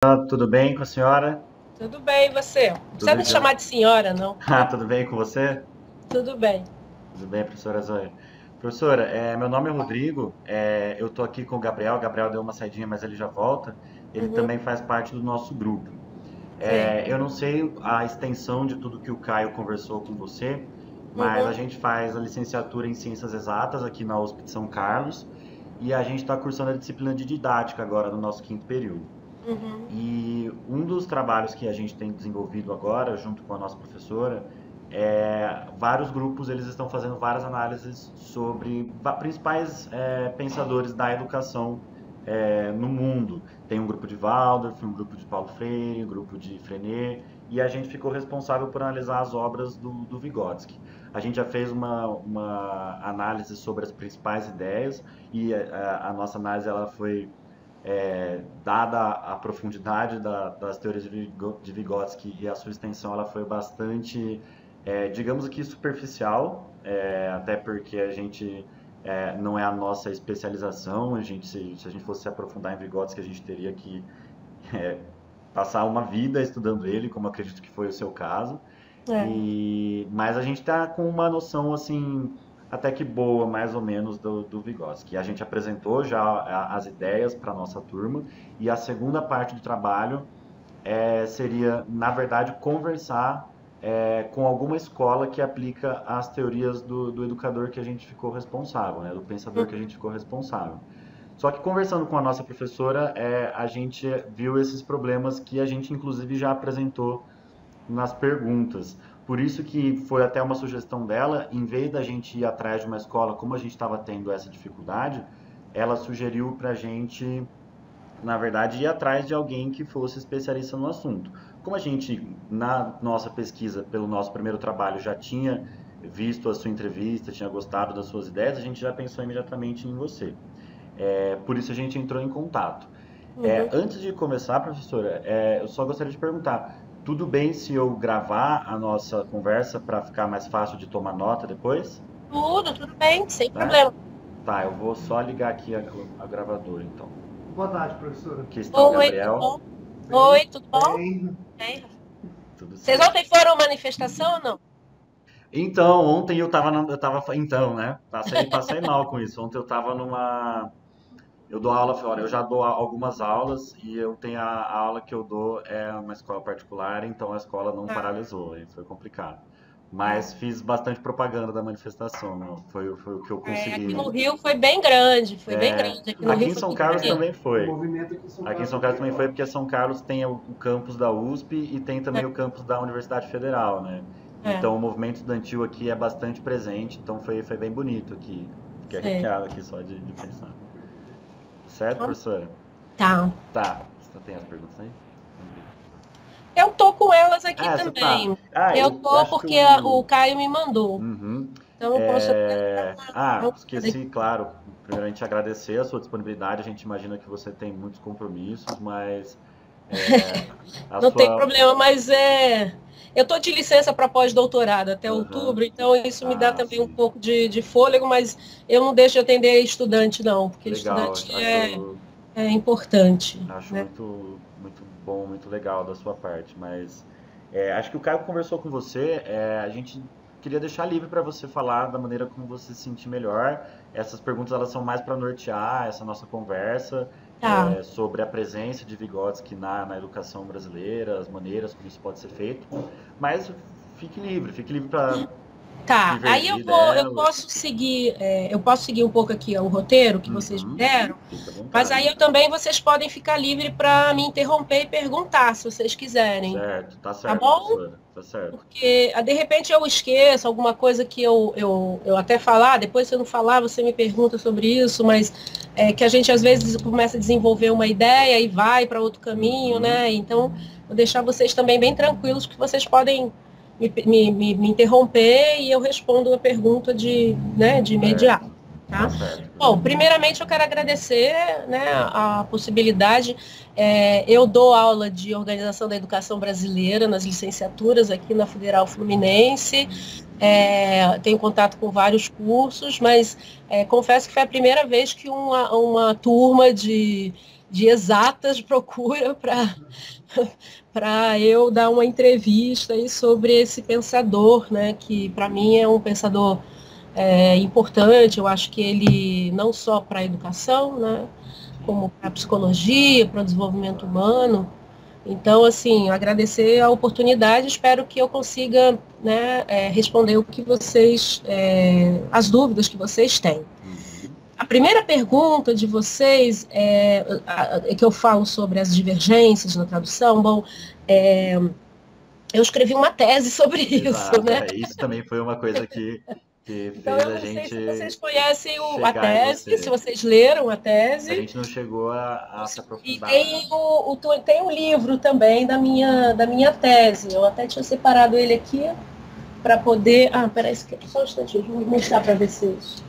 Tudo bem com a senhora? Tudo bem, e você? Não precisa Tudo me jóia. chamar de senhora, não. Tudo bem com você? Tudo bem. Tudo bem, professora Zoe? Professora, meu nome é Rodrigo, eu estou aqui com o Gabriel deu uma saidinha, mas ele já volta. Ele Uhum, também faz parte do nosso grupo. sei. Eu não sei a extensão de tudo que o Caio conversou com você, mas a Uhum, gente faz a licenciatura em Ciências Exatas aqui na USP de São Carlos e a gente está cursando a disciplina de didática agora no nosso quinto período. uhum, E um dos trabalhos que a gente tem desenvolvido agora, junto com a nossa professora, vários grupos eles estão fazendo várias análises sobre principais pensadores da educação no mundo. Tem um grupo de Waldorf, um grupo de Paulo Freire, um grupo de Freinet, e a gente ficou responsável por analisar as obras do Vygotsky. A gente já fez uma análise sobre as principais ideias e a nossa análise ela foi dada a profundidade das teorias de Vygotsky e a sua extensão, ela foi bastante, digamos aqui, superficial, até porque a gente não é a nossa especialização. Se a gente fosse se aprofundar em Vygotsky, a gente teria que é, passar uma vida estudando ele, como acredito que foi o seu caso. é. Mas a gente está com uma noção assim até que boa, mais ou menos, do Vygotsky. A gente apresentou já as ideias para a nossa turma e a segunda parte do trabalho seria, na verdade, conversar com alguma escola que aplica as teorias do educador que a gente ficou responsável, né, do pensador que a Uhum, gente ficou responsável. Só que conversando com a nossa professora, a gente viu esses problemas que a gente inclusive já apresentou nas perguntas. Por isso que foi até uma sugestão dela, em vez da gente ir atrás de uma escola, como a gente estava tendo essa dificuldade, ela sugeriu para a gente, na verdade, ir atrás de alguém que fosse especialista no assunto. Como a gente, na nossa pesquisa, pelo nosso primeiro trabalho, já tinha visto a sua entrevista, tinha gostado das suas ideias, a gente já pensou imediatamente em você. Por isso a gente entrou em contato. uhum. Antes de começar, professora, eu só gostaria de perguntar: tudo bem se eu gravar a nossa conversa para ficar mais fácil de tomar nota depois? Tudo bem, sem Né? problema. Tá, eu vou só ligar aqui a gravadora então. Boa tarde, professora. Aqui está o Oi, tudo Gabriel. bom? Bem, Oi, tudo bom? bem. Bem. Tudo Vocês certo. ontem foram à manifestação ou não? Então, ontem então, né? Passei mal com isso. Ontem eu tava numa. Eu dou aula fora, eu já dou algumas aulas e eu tenho a aula que eu dou é uma escola particular, então a escola não Ah, paralisou, aí foi complicado. ah. Mas fiz bastante propaganda da manifestação, não? Foi o que eu Aqui no consegui. Rio foi bem grande, foi bem É, grande. Aqui no aqui Rio em foi São muito Carlos bonito. também O foi. movimento aqui em São Aqui em Carlos São foi Carlos bem também foi forte. porque São Carlos tem o campus da USP e tem também o campus da Universidade Federal, né? É, é, Então o movimento estudantil aqui é bastante presente, então foi bem bonito aqui. Fiquei sei. arrepiado aqui só de pensar. Certo, Então, professora? tá. Tá. Você tem as perguntas aí? Vamos ver. Eu tô com elas aqui Você tá. também. Eu Eu tô acho que porque o o. Caio me mandou. Uhum. Então eu posso até dar uma olhada Esqueci, claro. Primeiramente agradecer a sua disponibilidade. A gente imagina que você tem muitos compromissos, mas é, a Não tem sua. problema, mas eu estou de licença para pós-doutorado até Aham. outubro, então isso me dá também um Sim. pouco de fôlego, mas eu não deixo de atender estudante, não, porque Legal. estudante é importante, Acho né? muito bom, muito legal da sua parte, mas acho que o Caio conversou com você, a gente queria deixar livre para você falar da maneira como você se sentir melhor. Essas perguntas elas são mais para nortear essa nossa conversa Tá. sobre a presença de Vygotsky na educação brasileira, as maneiras como isso pode ser feito, mas fique livre para Tá, aí divergir eu delas. posso seguir, eu posso seguir um pouco aqui o roteiro que vocês me Uhum, deram, fica à mas vontade. aí eu também vocês podem ficar livre para me interromper e perguntar, se vocês quiserem, Tá tá certo, bom? professora, tá certo. Porque de repente eu esqueço alguma coisa que eu até falar, depois se eu não falar, você me pergunta sobre isso, mas que a gente às vezes começa a desenvolver uma ideia e vai para outro caminho, Uhum. né? Então, vou deixar vocês também bem tranquilos que vocês podem me interromper e eu respondo a pergunta de imediato. Tá Tá? certo, Bom, professor. primeiramente eu quero agradecer, né, a possibilidade. Eu dou aula de organização da educação brasileira nas licenciaturas aqui na Federal Fluminense. Tenho contato com vários cursos, mas confesso que foi a primeira vez que uma turma de exatas procura para eu dar uma entrevista aí sobre esse pensador, né, que para mim é um pensador importante. Eu acho que ele não só para a educação, né, como para a psicologia, para o desenvolvimento humano. Então, assim, agradecer a oportunidade, espero que eu consiga, né, responder o que vocês, as dúvidas que vocês têm. A primeira pergunta de vocês é que eu falo sobre as divergências na tradução. Bom, eu escrevi uma tese sobre Exato, isso, né? Isso também foi uma coisa que Então, fez eu a não sei gente se vocês conhecem a chegar em tese, se você. vocês leram a A tese. gente não chegou a se E aprofundar. tem um livro também da minha tese. Eu até tinha separado ele aqui para poder... Ah, peraí, só um instantinho, vou mostrar para vocês.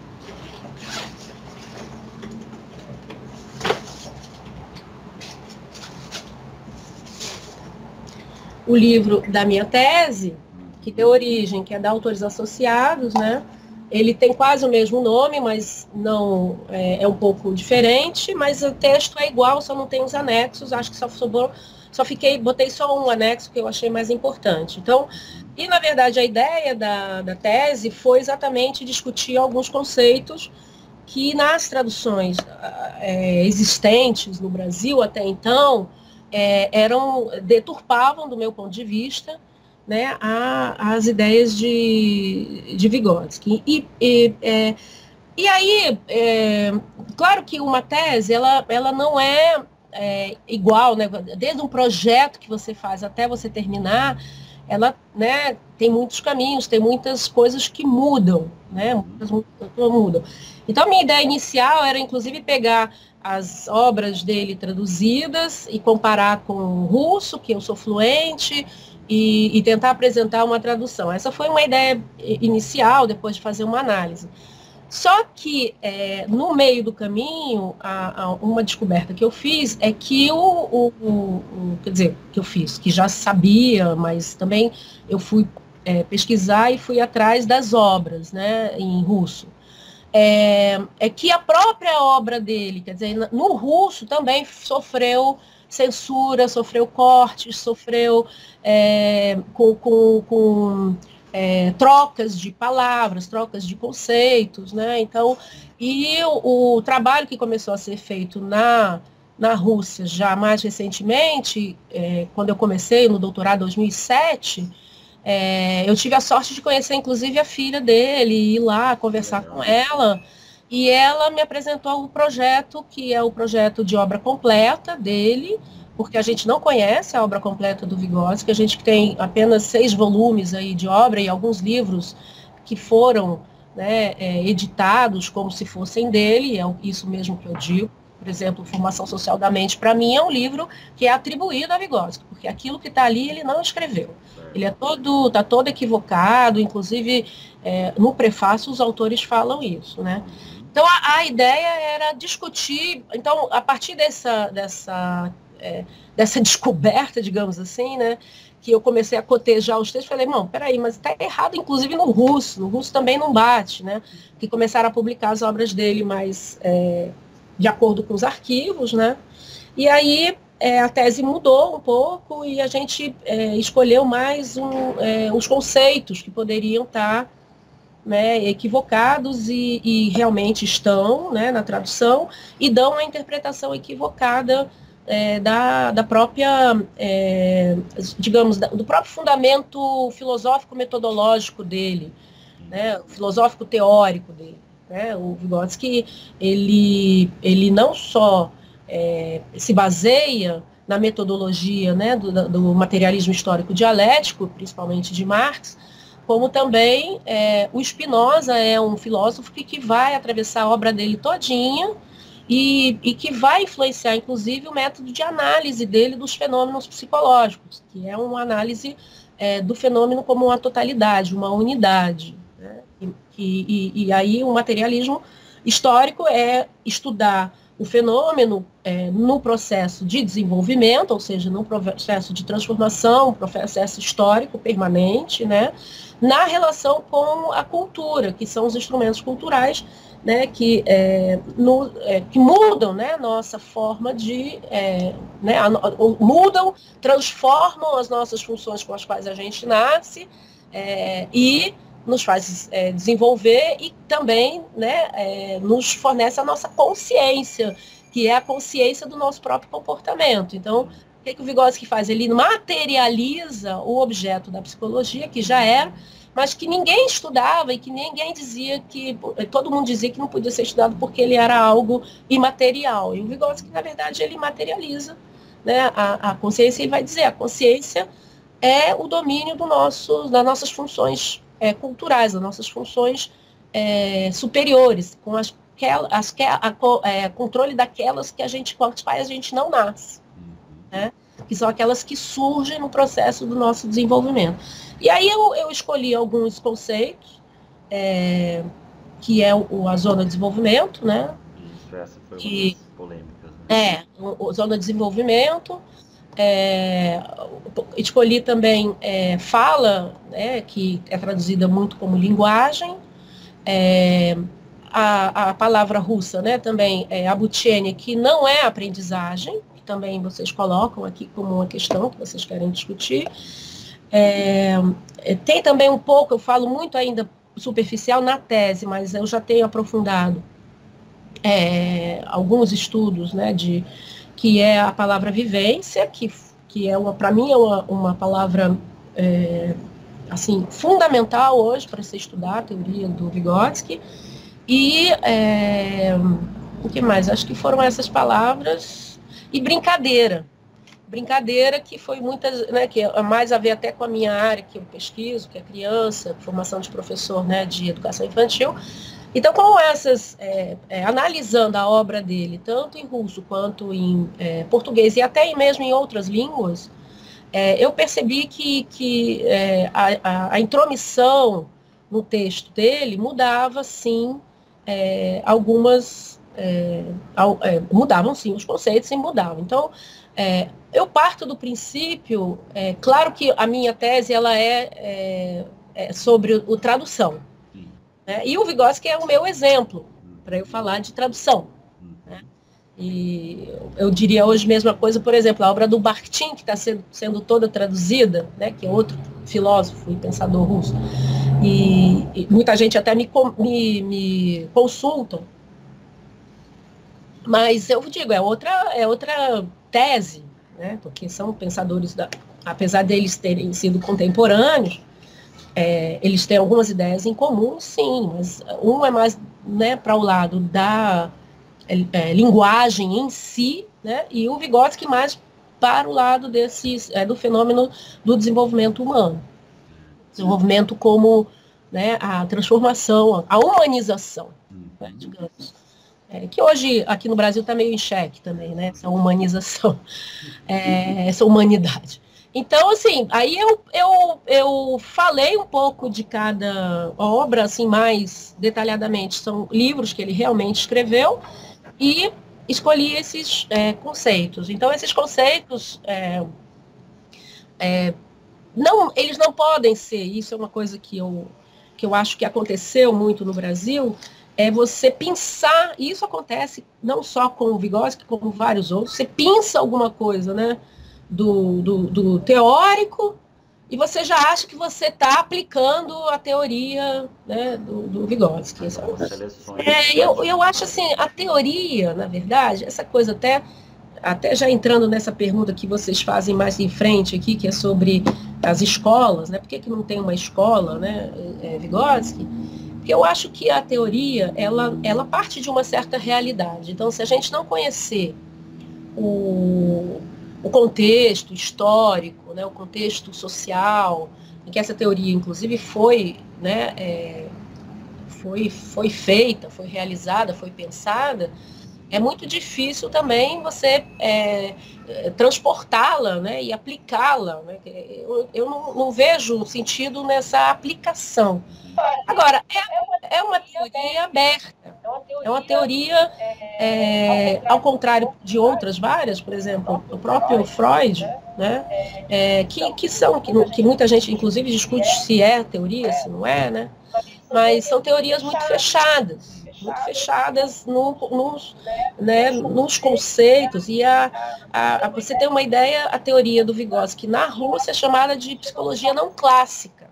O livro da minha tese, que deu origem, que é da Autores Associados, né? Ele tem quase o mesmo nome, mas não é um pouco diferente, mas o texto é igual, só não tem os anexos. Acho que botei só um anexo que eu achei mais importante. Então, e na verdade a ideia da tese foi exatamente discutir alguns conceitos que nas traduções existentes no Brasil até então deturpavam, do meu ponto de vista, né, as ideias de Vygotsky. E aí, claro que uma tese, ela não é igual, né, desde um projeto que você faz até você terminar, ela, né, tem muitos caminhos, tem muitas coisas que mudam, né, muitas mudam. Então, a minha ideia inicial era, inclusive, pegar as obras dele traduzidas e comparar com o russo, que eu sou fluente, e tentar apresentar uma tradução. Essa foi uma ideia inicial, depois de fazer uma análise. Só que, no meio do caminho, uma descoberta que eu fiz é que quer dizer, que eu fiz, que já sabia, mas também eu fui pesquisar e fui atrás das obras, né, em russo. É que a própria obra dele, quer dizer, no russo também sofreu censura, sofreu cortes, sofreu com trocas de palavras, trocas de conceitos, né? Então, e o trabalho que começou a ser feito na Rússia já mais recentemente, quando eu comecei no doutorado em 2007, eu tive a sorte de conhecer, inclusive, a filha dele, ir lá conversar com ela, e ela me apresentou o projeto, que é o projeto de obra completa dele, porque a gente não conhece a obra completa do Vygotsky, a gente tem apenas 6 volumes aí de obra e alguns livros que foram, né, editados como se fossem dele, é isso mesmo que eu digo. Por exemplo, Formação Social da Mente, para mim, é um livro que é atribuído a Vygotsky, porque aquilo que está ali, ele não escreveu. Ele está todo equivocado, inclusive, no prefácio, os autores falam isso, né? Então, a ideia era discutir, então, a partir dessa descoberta, digamos assim, né, que eu comecei a cotejar os textos, falei, não, peraí, mas está errado, inclusive, no russo também não bate, né? Que começaram a publicar as obras dele mais de acordo com os arquivos, né? E aí a tese mudou um pouco e a gente escolheu mais os conceitos que poderiam estar, né, equivocados e realmente estão, né, na tradução, e dão uma interpretação equivocada da própria, digamos, do próprio fundamento filosófico-metodológico dele, né, filosófico-teórico dele. Né? O Vygotsky, ele não só se baseia na metodologia, né, do materialismo histórico dialético, principalmente de Marx, como também o Spinoza é um filósofo que vai atravessar a obra dele todinha e que vai influenciar, inclusive, o método de análise dele dos fenômenos psicológicos, que é uma análise do fenômeno como uma totalidade, uma unidade. Né? E aí o materialismo histórico é estudar o fenômeno no processo de desenvolvimento, ou seja, no processo de transformação, um processo histórico permanente, né, na relação com a cultura, que são os instrumentos culturais, né, que mudam, né, nossa forma de, né, mudam, transformam as nossas funções com as quais a gente nasce e nos faz desenvolver e também, né, nos fornece a nossa consciência, que é a consciência do nosso próprio comportamento. Então, o que o Vygotsky faz? Ele materializa o objeto da psicologia, que já era, mas que ninguém estudava e que ninguém dizia que, todo mundo dizia que não podia ser estudado porque ele era algo imaterial. E o Vygotsky, na verdade, ele materializa, né, a consciência, e vai dizer, a consciência é o domínio das nossas funções culturais, das nossas funções superiores, com controle daquelas com as quais a gente não nasce, né? Que são aquelas que surgem no processo do nosso desenvolvimento. E aí eu escolhi alguns conceitos, que é a zona de desenvolvimento, né? Isso, essa foi uma das polêmicas, né? A zona de desenvolvimento. Escolhi também fala, né, que é traduzida muito como linguagem. A palavra russa, né, também é обучение, que não é aprendizagem, que também vocês colocam aqui como uma questão que vocês querem discutir. Tem também um pouco, eu falo muito ainda superficial na tese, mas eu já tenho aprofundado alguns estudos, né, que é a palavra vivência, que para mim é uma palavra assim, fundamental hoje para se estudar a teoria do Vygotsky. E o que mais? Acho que foram essas palavras. E brincadeira. Brincadeira, que foi muitas, né, que é mais a ver até com a minha área, que eu pesquiso, que é criança, formação de professor, né, de educação infantil. Então, com essas, analisando a obra dele, tanto em russo quanto em português, e até mesmo em outras línguas, eu percebi que a intromissão no texto dele mudava, sim, mudavam, sim, os conceitos, sim, mudavam. Então, eu parto do princípio, claro que a minha tese ela é sobre o tradução, né? E o Vygotsky é o meu exemplo para eu falar de tradução, né? E eu diria hoje a mesma coisa, por exemplo, a obra do Bakhtin, que está sendo toda traduzida, né, que é outro filósofo e pensador russo, e muita gente até me consultam, mas eu digo, é outra tese, né, porque são pensadores, apesar deles terem sido contemporâneos, eles têm algumas ideias em comum, sim, mas um é mais, né, para o lado da linguagem em si, né, e o Vygotsky mais para o lado do fenômeno do desenvolvimento humano. Desenvolvimento como, né, a transformação, a humanização, né, digamos. Que hoje aqui no Brasil está meio em xeque também, né, essa humanização, essa humanidade. Então, assim, aí eu falei um pouco de cada obra, assim, mais detalhadamente. São livros que ele realmente escreveu e escolhi esses conceitos. Então, esses conceitos, eles não podem ser, isso é uma coisa que eu acho que aconteceu muito no Brasil, você pensar, e isso acontece não só com o Vygotsky, como vários outros, você pensa alguma coisa, né, do teórico, e você já acha que você está aplicando a teoria, né, do Vygotsky. Eu acho assim, a teoria, na verdade, essa coisa até já entrando nessa pergunta que vocês fazem mais em frente aqui, que é sobre as escolas, né, por que não tem uma escola, né, Vygotsky? Porque eu acho que a teoria, ela parte de uma certa realidade. Então, se a gente não conhecer o contexto histórico, né, o contexto social, em que essa teoria, inclusive, foi, né, foi feita, foi realizada, foi pensada, é muito difícil também você transportá-la, né, e aplicá-la. Né? Eu não vejo sentido nessa aplicação. Agora, é uma teoria aberta, é uma teoria, ao contrário de outras várias, por exemplo, o próprio Freud, né, que muita gente, inclusive, discute se é teoria, se não é, né, mas são teorias muito fechadas nos conceitos. E você tem uma ideia, a teoria do Vygotsky na Rússia é chamada de psicologia não clássica,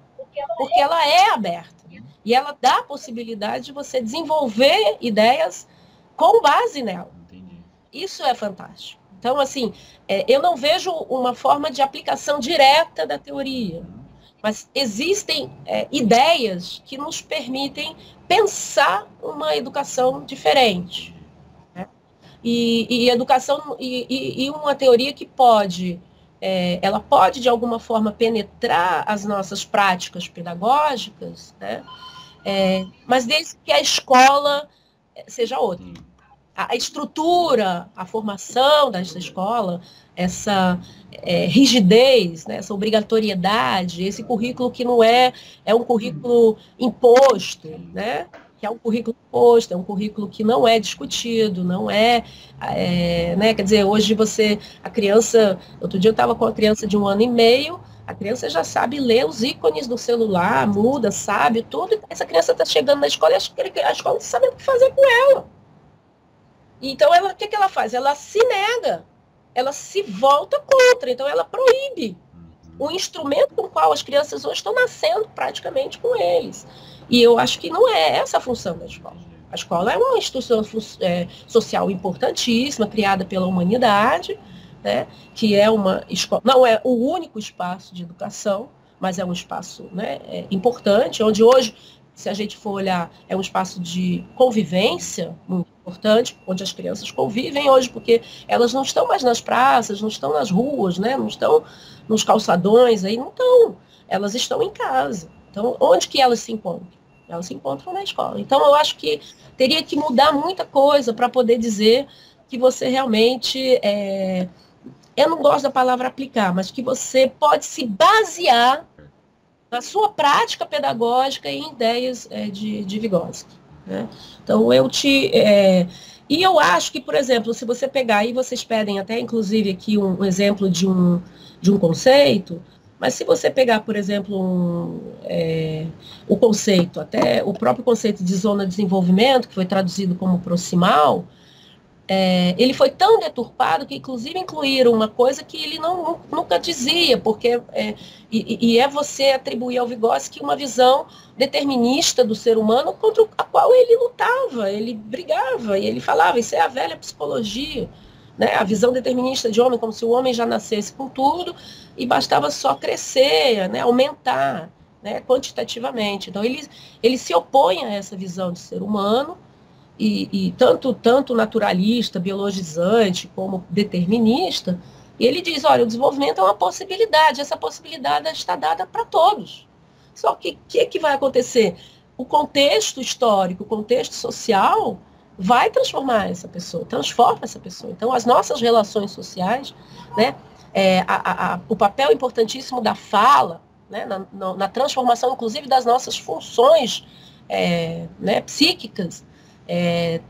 porque ela é aberta. E ela dá a possibilidade de você desenvolver ideias com base nela. Isso é fantástico. Então, assim, eu não vejo uma forma de aplicação direta da teoria, mas existem ideias que nos permitem pensar uma educação diferente. Né? E educação, e uma teoria que ela pode, de alguma forma, penetrar as nossas práticas pedagógicas, né? Mas desde que a escola seja outra. A estrutura, a formação dessa escola, essa rigidez, né, essa obrigatoriedade, esse currículo que não é um currículo imposto, né? Que é um currículo imposto, é um currículo que não é discutido, não né? Quer dizer, hoje a criança, outro dia eu estava com uma criança de 1 ano e meio, a criança já sabe ler os ícones do celular, muda, sabe tudo, e essa criança está chegando na escola e a escola não sabe o que fazer com ela. Então, o que ela faz? Ela se nega, ela se volta contra, então ela proíbe o instrumento com o qual as crianças hoje estão nascendo praticamente com eles. E eu acho que não é essa a função da escola. A escola é uma instituição social importantíssima, criada pela humanidade, né, que é uma escola, não é o único espaço de educação, mas é um espaço, né, importante, onde hoje, se a gente for olhar, é um espaço de convivência muito importante, onde as crianças convivem hoje, porque elas não estão mais nas praças, não estão nas ruas, né, não estão nos calçadões, aí não estão, elas estão em casa. Então, onde que elas se encontram? Elas se encontram na escola. Então, eu acho que teria que mudar muita coisa para poder dizer que você realmente, eu não gosto da palavra aplicar, mas que você pode se basear na sua prática pedagógica em ideias de Vygotsky. Né? Então, e eu acho que, por exemplo, se você pegar, e vocês pedem até, inclusive, aqui um exemplo de um conceito, mas se você pegar, por exemplo, o conceito, até o próprio conceito de zona de desenvolvimento, que foi traduzido como proximal, ele foi tão deturpado que, inclusive, incluíram uma coisa que ele nunca dizia, porque é você atribuir ao Vygotsky uma visão determinista do ser humano contra a qual ele lutava, ele brigava, e ele falava, isso é a velha psicologia, né? A visão determinista de homem, como se o homem já nascesse com tudo e bastava só crescer, né? Aumentar, né? Quantitativamente. Então, ele se opõe a essa visão de ser humano, e tanto naturalista, biologizante, como determinista, e ele diz, olha, o desenvolvimento é uma possibilidade, essa possibilidade está dada para todos. Só que o que vai acontecer? O contexto histórico, o contexto social vai transformar essa pessoa, transforma essa pessoa. Então, as nossas relações sociais, né, o papel importantíssimo da fala, né, na transformação, inclusive, das nossas funções né, psíquicas,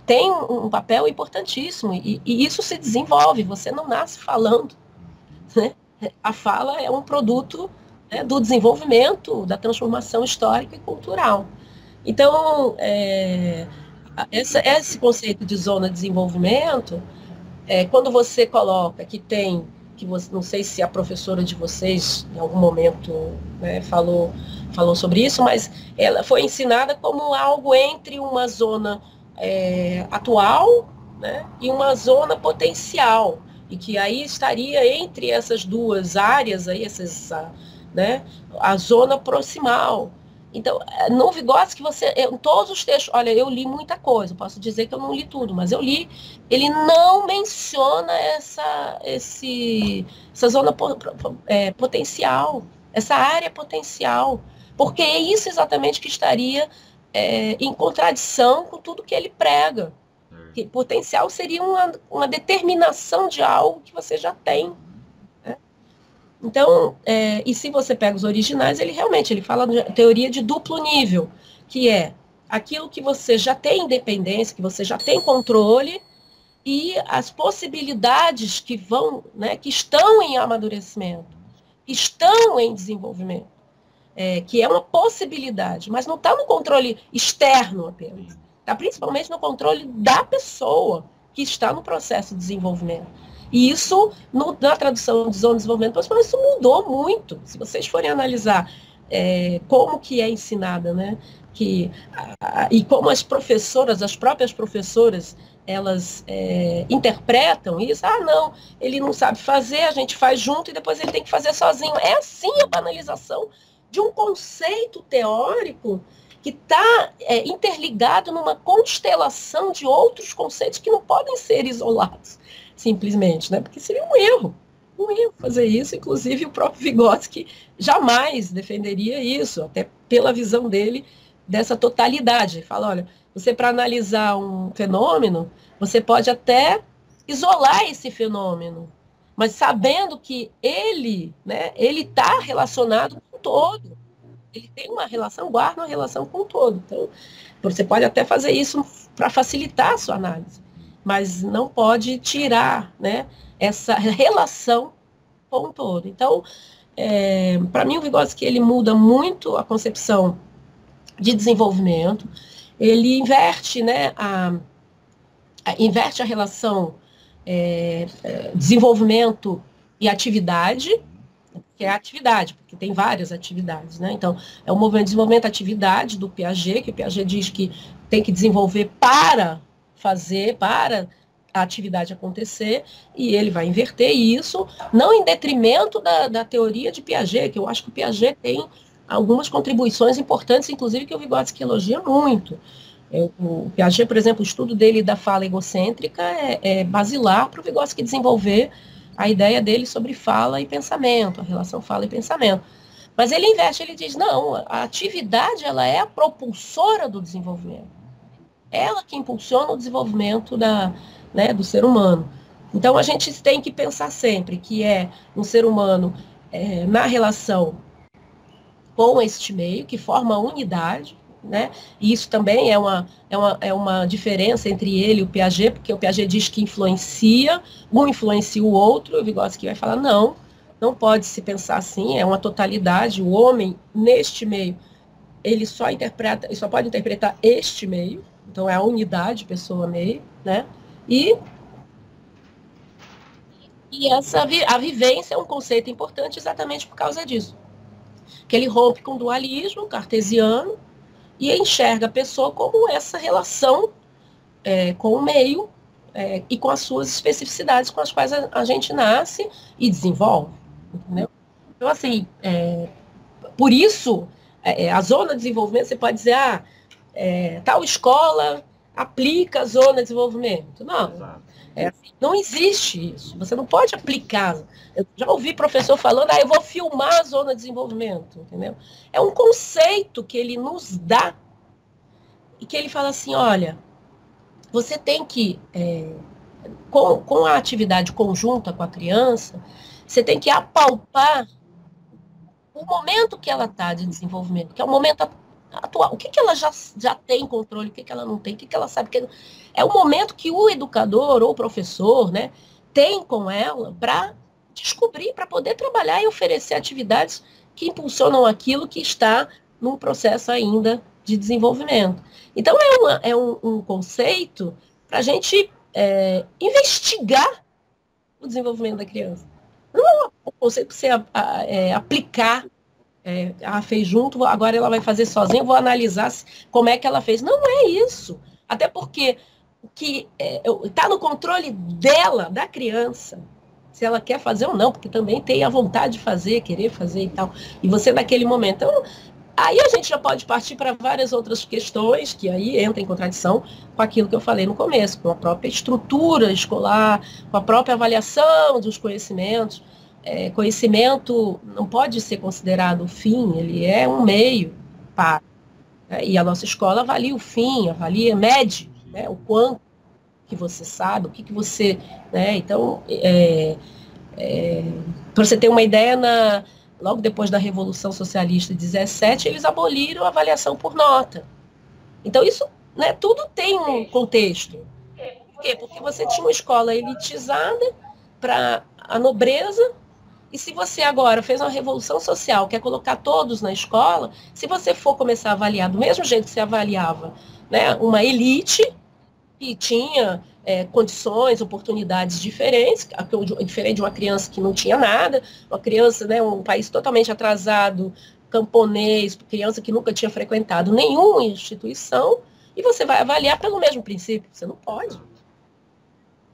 tem um papel importantíssimo, e isso se desenvolve, você não nasce falando. Né? A fala é um produto, né, do desenvolvimento, da transformação histórica e cultural. Então, esse conceito de zona de desenvolvimento, quando você coloca não sei se a professora de vocês, em algum momento, né, falou sobre isso, mas ela foi ensinada como algo entre uma zona atual, né, e uma zona potencial, e que aí estaria entre essas duas áreas, aí, né, a zona proximal. Então, no Vygotsky, em todos os textos, olha, eu li muita coisa, posso dizer que eu não li tudo, mas eu li, ele não menciona essa zona potencial, essa área potencial, porque é isso exatamente que estaria em contradição com tudo que ele prega. Que potencial seria uma determinação de algo que você já tem. Né? Então, e se você pega os originais, ele fala de teoria de duplo nível, que é aquilo que você já tem independência, que você já tem controle, e as possibilidades que vão, né, que estão em amadurecimento, que estão em desenvolvimento, que é uma possibilidade, mas não está no controle externo apenas, está principalmente no controle da pessoa que está no processo de desenvolvimento. E isso, na tradução de Zona de Desenvolvimento Profissional, isso mudou muito. Se vocês forem analisar como que é ensinada, né, e como as próprias professoras, elas interpretam isso, não, ele não sabe fazer, a gente faz junto e depois ele tem que fazer sozinho. É assim a banalização de um conceito teórico que está interligado numa constelação de outros conceitos que não podem ser isolados, simplesmente, né? Porque seria um erro fazer isso. Inclusive o próprio Vygotsky jamais defenderia isso, até pela visão dele dessa totalidade. Ele fala, olha, você, para analisar um fenômeno, você pode até isolar esse fenômeno, mas sabendo que ele está relacionado com o todo. Ele tem uma relação, guarda uma relação com o todo. Então, você pode até fazer isso para facilitar a sua análise, mas não pode tirar, né, essa relação com o todo. Então, para mim, o Vygotsky, ele muda muito a concepção de desenvolvimento, ele inverte, né, inverte a relação desenvolvimento e atividade, que é a atividade, porque tem várias atividades, né? Então, é o movimento de desenvolvimento atividade do Piaget, que o Piaget diz que tem que desenvolver para a atividade acontecer, e ele vai inverter isso, não em detrimento da teoria de Piaget, que eu acho que o Piaget tem algumas contribuições importantes, inclusive que o Vygotsky elogia muito. O Piaget, por exemplo, o estudo dele da fala egocêntrica é basilar para o Vygotsky desenvolver a ideia dele sobre fala e pensamento, a relação fala e pensamento. Mas ele inverte, ele diz, não, a atividade, ela é a propulsora do desenvolvimento. Ela que impulsiona o desenvolvimento do ser humano. Então, a gente tem que pensar sempre que um ser humano na relação com este meio, que forma a unidade, né? E isso também é uma diferença entre ele e o Piaget, porque o Piaget diz que um influencia o outro, o Vygotsky vai falar, não pode se pensar assim, é uma totalidade, o homem, neste meio, ele só pode interpretar este meio, então é a unidade, pessoa-meio, né? E a vivência é um conceito importante exatamente por causa disso, que ele rompe com o dualismo cartesiano e enxerga a pessoa como essa relação com o meio e com as suas especificidades com as quais a gente nasce e desenvolve, entendeu? Então, assim, por isso, a zona de desenvolvimento, você pode dizer, tal escola aplica a zona de desenvolvimento. Não, não existe isso. Você não pode aplicar. Eu já ouvi professor falando, eu vou filmar a zona de desenvolvimento, entendeu? É um conceito que ele nos dá e que ele fala assim, olha, você tem que, com a atividade conjunta com a criança, você tem que apalpar o momento que ela está de desenvolvimento, que é o momento atual. O que ela já tem controle, o que ela não tem, o que ela sabe. É o momento que o educador ou o professor, né, tem com ela para descobrir, para poder trabalhar e oferecer atividades que impulsionam aquilo que está num processo ainda de desenvolvimento. Então, é um conceito para a gente investigar o desenvolvimento da criança. Não é um conceito para você aplicar. Fez junto, agora ela vai fazer sozinha, vou analisar como é que ela fez. Não é isso. Até porque está no controle dela, da criança, se ela quer fazer ou não, porque também tem a vontade de fazer, querer fazer e tal. E você naquele momento. Então, aí a gente já pode partir para várias outras questões, que aí entra em contradição com aquilo que eu falei no começo, com a própria estrutura escolar, com a própria avaliação dos conhecimentos. Conhecimento não pode ser considerado o fim, ele é um meio para. E a nossa escola avalia o fim, mede, né, o quanto que você sabe, o que você... Né? Então, para você ter uma ideia, logo depois da Revolução Socialista de 17, eles aboliram a avaliação por nota. Então, isso, né, tudo tem um contexto. Por quê? Porque você tinha uma escola elitizada para a nobreza, e se você agora fez uma revolução social, quer colocar todos na escola, se você for começar a avaliar do mesmo jeito que você avaliava, né, uma elite que tinha condições, oportunidades diferentes, diferente de uma criança que não tinha nada, uma criança, né, um país totalmente atrasado, camponês, criança que nunca tinha frequentado nenhuma instituição, e você vai avaliar pelo mesmo princípio. Você não pode.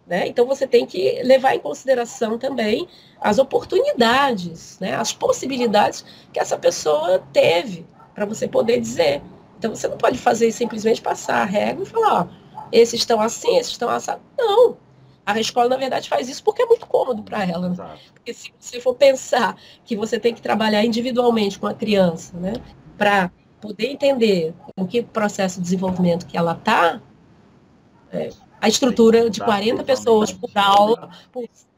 Né? Então, você tem que levar em consideração também as oportunidades, né? As possibilidades que essa pessoa teve para você poder dizer. Então, você não pode fazer simplesmente passar a régua e falar, ó, esses estão assim, esses estão assados. Não. A escola, na verdade, faz isso porque é muito cômodo para ela. Né? Porque se você for pensar que você tem que trabalhar individualmente com a criança, né, para poder entender em que processo de desenvolvimento que ela está, a estrutura de 40 pessoas por aula,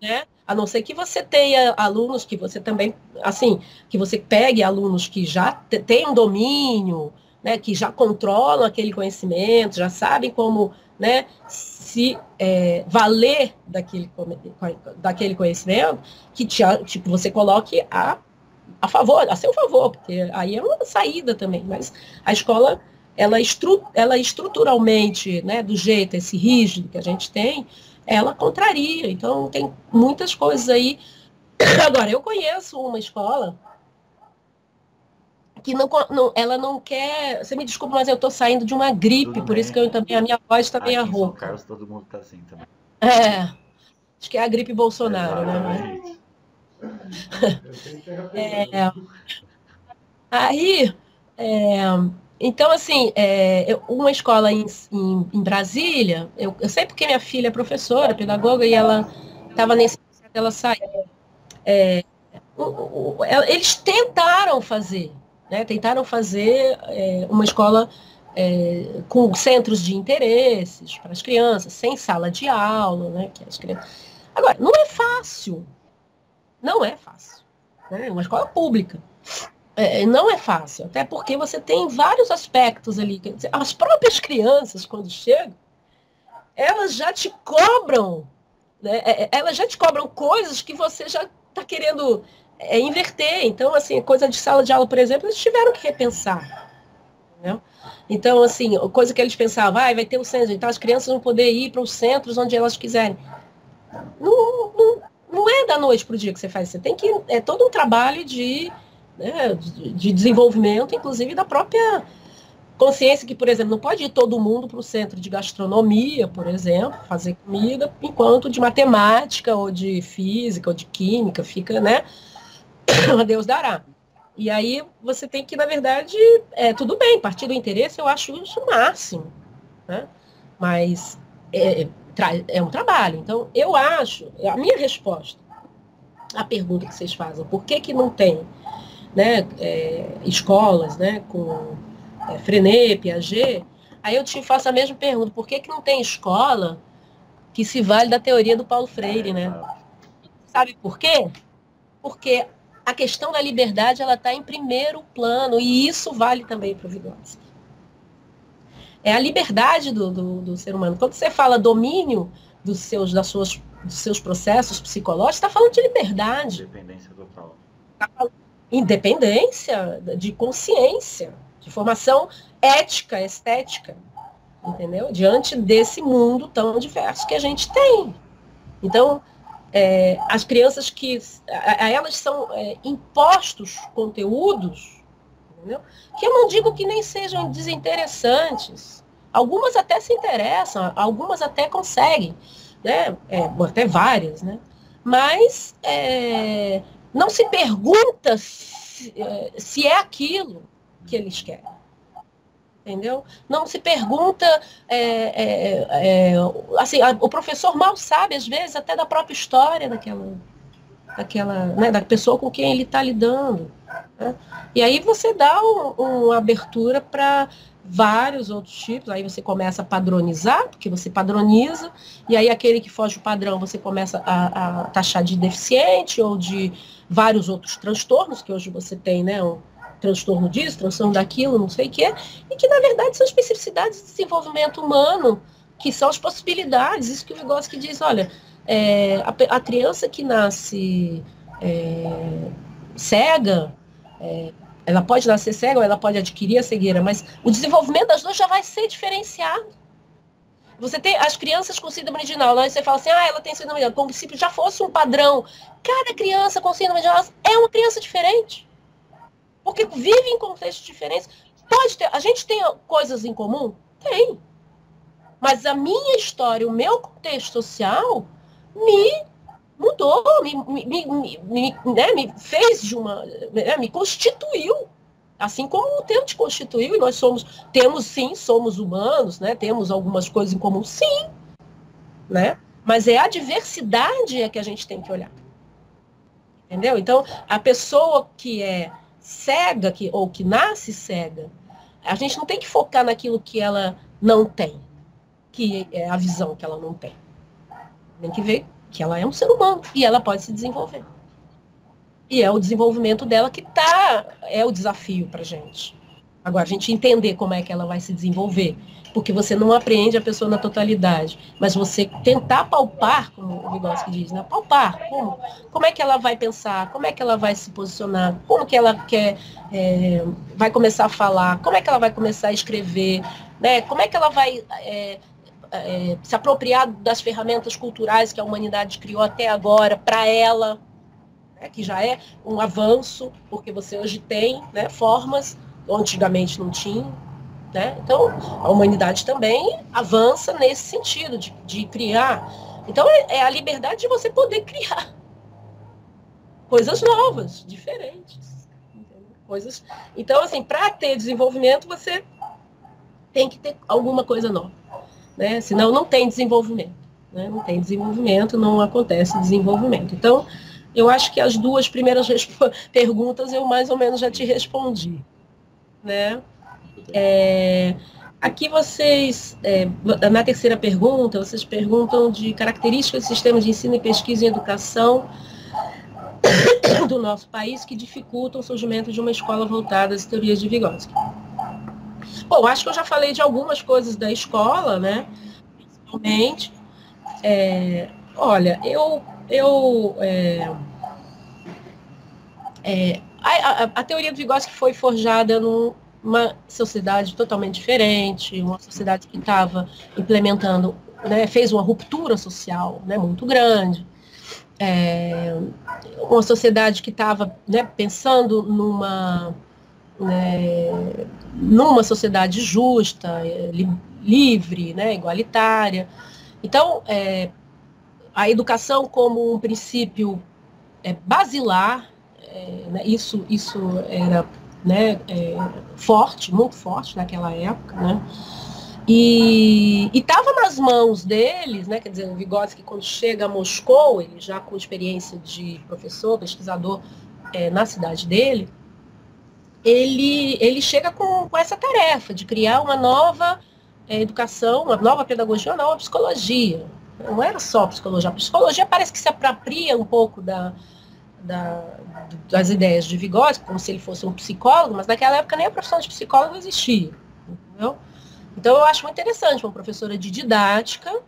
né? A não ser que você tenha alunos que você também, assim, que você pegue alunos que já têm um domínio, né, que já controlam aquele conhecimento, já sabem como, né, se valer daquele conhecimento, que você coloque a favor, a seu favor, porque aí é uma saída também, mas a escola... ela estruturalmente, né, do jeito, esse rígido que a gente tem, ela contraria. Então, tem muitas coisas aí. Agora, eu conheço uma escola que ela não quer... Você me desculpa, mas eu estou saindo de uma gripe, por isso que a minha voz está meio rouca. Em São Carlos, todo mundo está assim também. Acho que é a gripe Bolsonaro, né? Aí... Então, assim, uma escola em Brasília, eu sei porque minha filha é professora, pedagoga, e ela estava nesse processo, ela saiu. Eles tentaram fazer, né? Uma escola com centros de interesses para as crianças, sem sala de aula, né? Que as crianças... Agora, não é fácil. Não é fácil. Né? Uma escola pública. Não é fácil, até porque você tem vários aspectos ali. Quer dizer, as próprias crianças, quando chegam, elas já te cobram, né? Elas já te cobram coisas que você já está querendo inverter. Então, assim, coisa de sala de aula, por exemplo, eles tiveram que repensar. Entendeu? Então, assim, coisa que eles pensavam, vai ter o centro, então as crianças vão poder ir para os centros onde elas quiserem. Não é da noite para o dia que você faz. Você tem que... É todo um trabalho de desenvolvimento, inclusive da própria consciência que, por exemplo, não pode ir todo mundo para o centro de gastronomia, por exemplo, fazer comida, enquanto de matemática, ou de física, ou de química, fica, né, a Deus dará. E aí você tem que, na verdade, tudo bem, partir do interesse, eu acho isso o máximo, né? Mas é um trabalho. Então, eu acho, a minha resposta à pergunta que vocês fazem, por que não tem, né, escolas, né, com Freinet, Piaget, aí eu te faço a mesma pergunta, por que não tem escola que se vale da teoria do Paulo Freire, né? Sabe por quê? Porque a questão da liberdade, ela está em primeiro plano, e isso vale também para o Vygotsky. É a liberdade do ser humano. Quando você fala domínio dos seus processos psicológicos, está falando de liberdade. Independência total. Está falando independência, de consciência, de formação ética, estética, entendeu? Diante desse mundo tão diverso que a gente tem. Então, as crianças a elas são impostos conteúdos, entendeu? Que eu não digo que nem sejam desinteressantes. Algumas até se interessam, algumas até conseguem, né? Até várias, né? Mas não se pergunta se é aquilo que eles querem. Entendeu? Não se pergunta... assim, o professor mal sabe, às vezes, até da própria história né, da pessoa com quem ele está lidando. Né? E aí você dá uma abertura para vários outros tipos, aí você começa a padronizar, porque você padroniza, e aí aquele que foge do padrão você começa a taxar de deficiente ou de vários outros transtornos, que hoje você tem, né, um transtorno disso, transtorno daquilo, não sei o quê, e que na verdade são especificidades de desenvolvimento humano, que são as possibilidades, isso que o Vygotsky diz, olha, a criança que nasce cega, ela pode nascer cega ou ela pode adquirir a cegueira, mas o desenvolvimento das duas já vai ser diferenciado. Você tem as crianças com síndrome de Down, né? Você fala assim, ela tem síndrome de Down, como se já fosse um padrão. Cada criança com síndrome de Down é uma criança diferente. Porque vive em contextos diferentes. Pode ter, a gente tem coisas em comum? Tem. Mas a minha história, o meu contexto social, me mudou, me fez de uma, me constituiu, assim como o tempo te constituiu, e nós somos humanos, né? Temos algumas coisas em comum, sim, né? Mas é a diversidade que a gente tem que olhar, entendeu? Então, a pessoa que é cega, ou que nasce cega, a gente não tem que focar naquilo que ela não tem, que é a visão que ela não tem. Tem que ver que ela é um ser humano e ela pode se desenvolver. E é o desenvolvimento dela que é o desafio para a gente. Agora, a gente entender como é que ela vai se desenvolver, porque você não aprende a pessoa na totalidade, mas você tentar palpar, como o Vygotsky diz, né? Palpar, como é que ela vai pensar, como é que ela vai se posicionar, como que ela vai começar a falar, como é que ela vai começar a escrever, né? Como é que ela vai se apropriar das ferramentas culturais que a humanidade criou até agora para ela, né, que já é um avanço, porque você hoje tem, né, formas, antigamente não tinha, né? Então, a humanidade também avança nesse sentido de criar. Então, é a liberdade de você poder criar coisas novas, diferentes. Coisas. Então, assim, para ter desenvolvimento, você tem que ter alguma coisa nova. Né? Senão não tem desenvolvimento. Né? Não tem desenvolvimento, não acontece desenvolvimento. Então, eu acho que as duas primeiras perguntas eu mais ou menos já te respondi. Né? Aqui vocês, na terceira pergunta, vocês perguntam de características do sistema de ensino e pesquisa em educação do nosso país que dificultam o surgimento de uma escola voltada às teorias de Vygotsky. Bom, acho que eu já falei de algumas coisas da escola, né? Principalmente. Olha, a teoria do Vygotsky foi forjada numa sociedade totalmente diferente, uma sociedade que estava implementando, né, fez uma ruptura social, né, muito grande. Uma sociedade que estava, né, pensando numa sociedade justa, livre, né, igualitária. Então, a educação como um princípio basilar, né, isso era, né, forte, muito forte naquela época, né? E estava nas mãos deles, né? Quer dizer, o Vygotsky, quando chega a Moscou, ele já com experiência de professor, pesquisador na cidade dele, ele chega com essa tarefa de criar uma nova educação, uma nova pedagogia, uma nova psicologia. Não era só psicologia. A psicologia parece que se apropria um pouco das ideias de Vygotsky, como se ele fosse um psicólogo, mas naquela época nem a profissão de psicólogo existia. Entendeu? Então eu acho muito interessante uma professora de didática,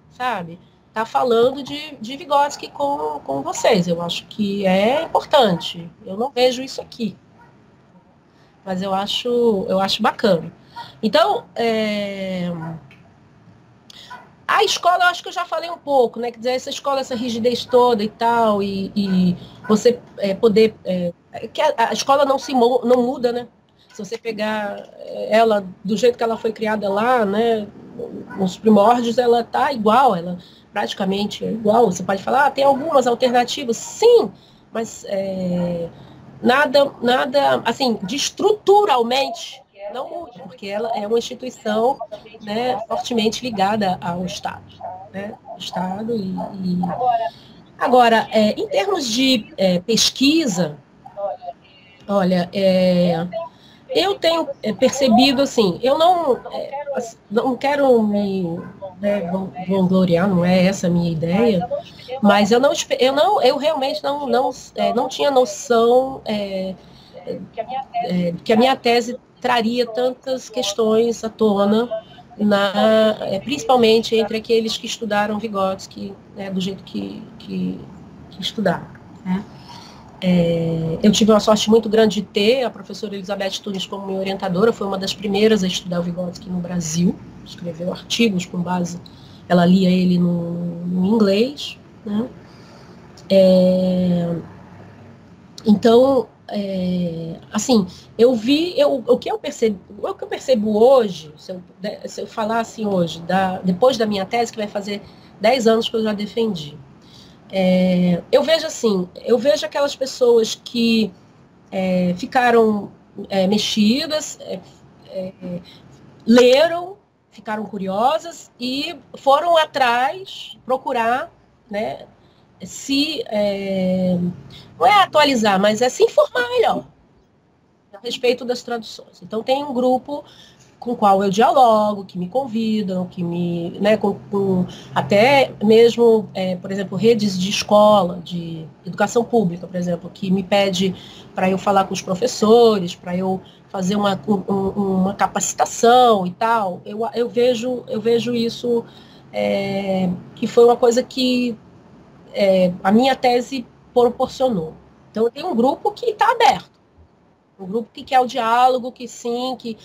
sabe, tá falando de Vygotsky com vocês. Eu acho que é importante. Eu não vejo isso aqui. Mas eu acho bacana. Então, a escola, eu acho que eu já falei um pouco, né? Quer dizer, essa escola, essa rigidez toda e tal, e você poder... que a escola não muda, né? Se você pegar ela do jeito que ela foi criada lá, né? Nos primórdios, ela tá igual, ela praticamente é igual. Você pode falar, tem algumas alternativas, sim, mas... nada, assim, de estruturalmente não muda, porque ela é uma instituição, né, fortemente ligada ao Estado, né? Estado Agora, em termos de pesquisa, olha, Eu tenho percebido, assim, eu não quero me, né, vangloriar, não é essa a minha ideia, mas eu realmente não tinha noção que a minha tese traria tantas questões à tona, principalmente entre aqueles que estudaram Vygotsky, né, do jeito que estudaram. Né? Eu tive uma sorte muito grande de ter a professora Elizabeth Tunes como minha orientadora, foi uma das primeiras a estudar o Vygotsky no Brasil, escreveu artigos com base, ela lia ele no inglês. Né? Então, assim, o que eu percebo hoje, se eu falar assim hoje, depois da minha tese, que vai fazer 10 anos que eu já defendi, eu vejo assim, eu vejo aquelas pessoas que ficaram mexidas, leram, ficaram curiosas e foram atrás, procurar, né, não é atualizar, mas é se informar melhor a respeito das traduções. Então, tem um grupo com o qual eu dialogo, que me convidam, que me, né, até mesmo, por exemplo, redes de escola, de educação pública, por exemplo, que me pede para eu falar com os professores, para eu fazer uma capacitação e tal. Eu vejo isso, que foi uma coisa que a minha tese proporcionou. Então, eu tenho um grupo que está aberto, um grupo que quer o diálogo, que sim, que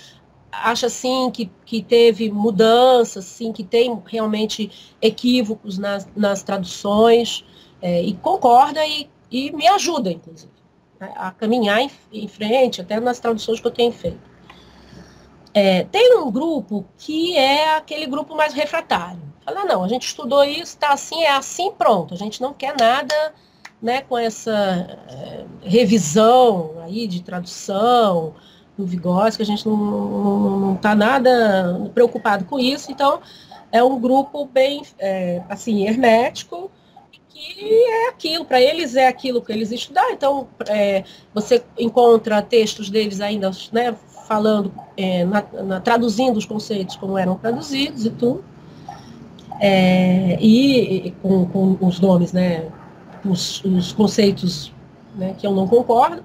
acha sim que teve mudanças, sim, que tem realmente equívocos nas traduções, e concorda e me ajuda, inclusive, né, a caminhar em frente, até nas traduções que eu tenho feito. Tem um grupo que é aquele grupo mais refratário. Fala, não, a gente estudou isso, está assim, é assim, pronto. A gente não quer nada, né, com essa revisão aí de tradução do Vygotsky, a gente não está nada preocupado com isso. Então, é um grupo bem, assim, hermético, que é aquilo, para eles é aquilo que eles estudaram. Então, você encontra textos deles ainda, né, falando, traduzindo os conceitos como eram traduzidos e tudo, e com os nomes, né, os conceitos, né, que eu não concordo,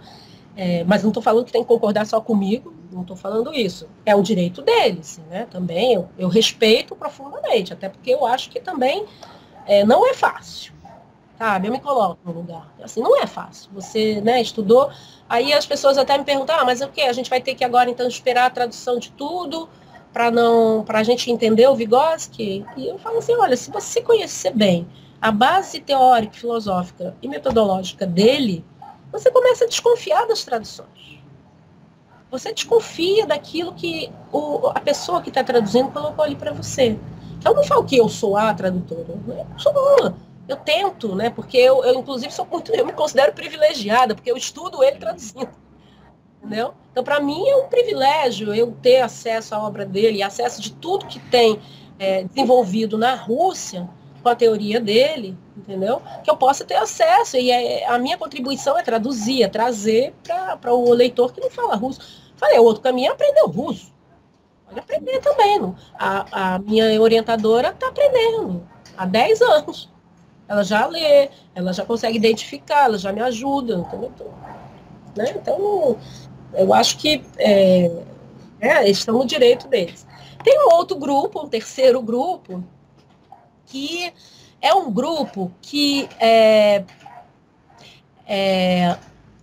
mas não estou falando que tem que concordar só comigo, não estou falando isso. É o direito deles, né, também eu respeito profundamente, até porque eu acho que também não é fácil. Sabe, eu me coloco no lugar. Assim, não é fácil. Você, né, estudou, aí as pessoas até me perguntam, mas o quê? A gente vai ter que agora, então, esperar a tradução de tudo para a gente entender o Vygotsky? E eu falo assim, olha, se você conhecer bem a base teórica, filosófica e metodológica dele, você começa a desconfiar das traduções. Você desconfia daquilo que a pessoa que está traduzindo colocou ali para você. Então, não falo que eu sou a tradutora. Eu sou uma. Eu tento, né? Porque eu inclusive, eu me considero privilegiada, porque eu estudo ele traduzindo. Entendeu? Então, para mim, é um privilégio eu ter acesso à obra dele, acesso de tudo que tem desenvolvido na Rússia, com a teoria dele, entendeu? Que eu possa ter acesso. E a minha contribuição é traduzir, é trazer para o leitor que não fala russo. Falei, o outro caminho é aprender o russo. Pode aprender também. Não? A minha orientadora está aprendendo há 10 anos. Ela já lê, ela já consegue identificar, ela já me ajuda, entendeu? Né? Então, eu acho que estão no direito deles. Tem um outro grupo, um terceiro grupo, que é um grupo que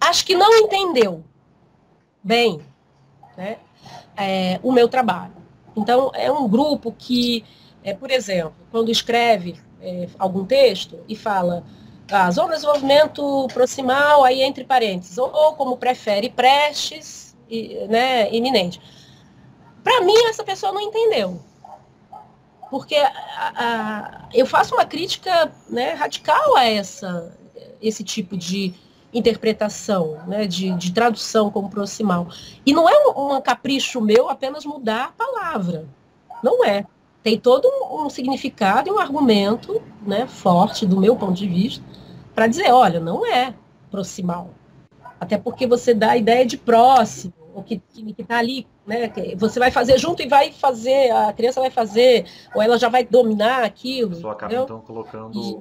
acho que não entendeu bem, né, o meu trabalho. Então, é um grupo que, por exemplo, quando escreve algum texto e fala as obras de desenvolvimento proximal, aí entre parênteses, ou como prefere, prestes, né, iminente. Para mim, essa pessoa não entendeu. Porque eu faço uma crítica, né, radical a esse tipo de interpretação, né, de tradução como proximal. E não é um capricho meu apenas mudar a palavra. Não é. Tem todo um significado e um argumento, né, forte, do meu ponto de vista, para dizer, olha, não é proximal. Até porque você dá a ideia de próximo, o que está ali, né? Você vai fazer junto e vai fazer, a criança vai fazer, ou ela já vai dominar A aquilo, pessoa acaba entendeu? então colocando E,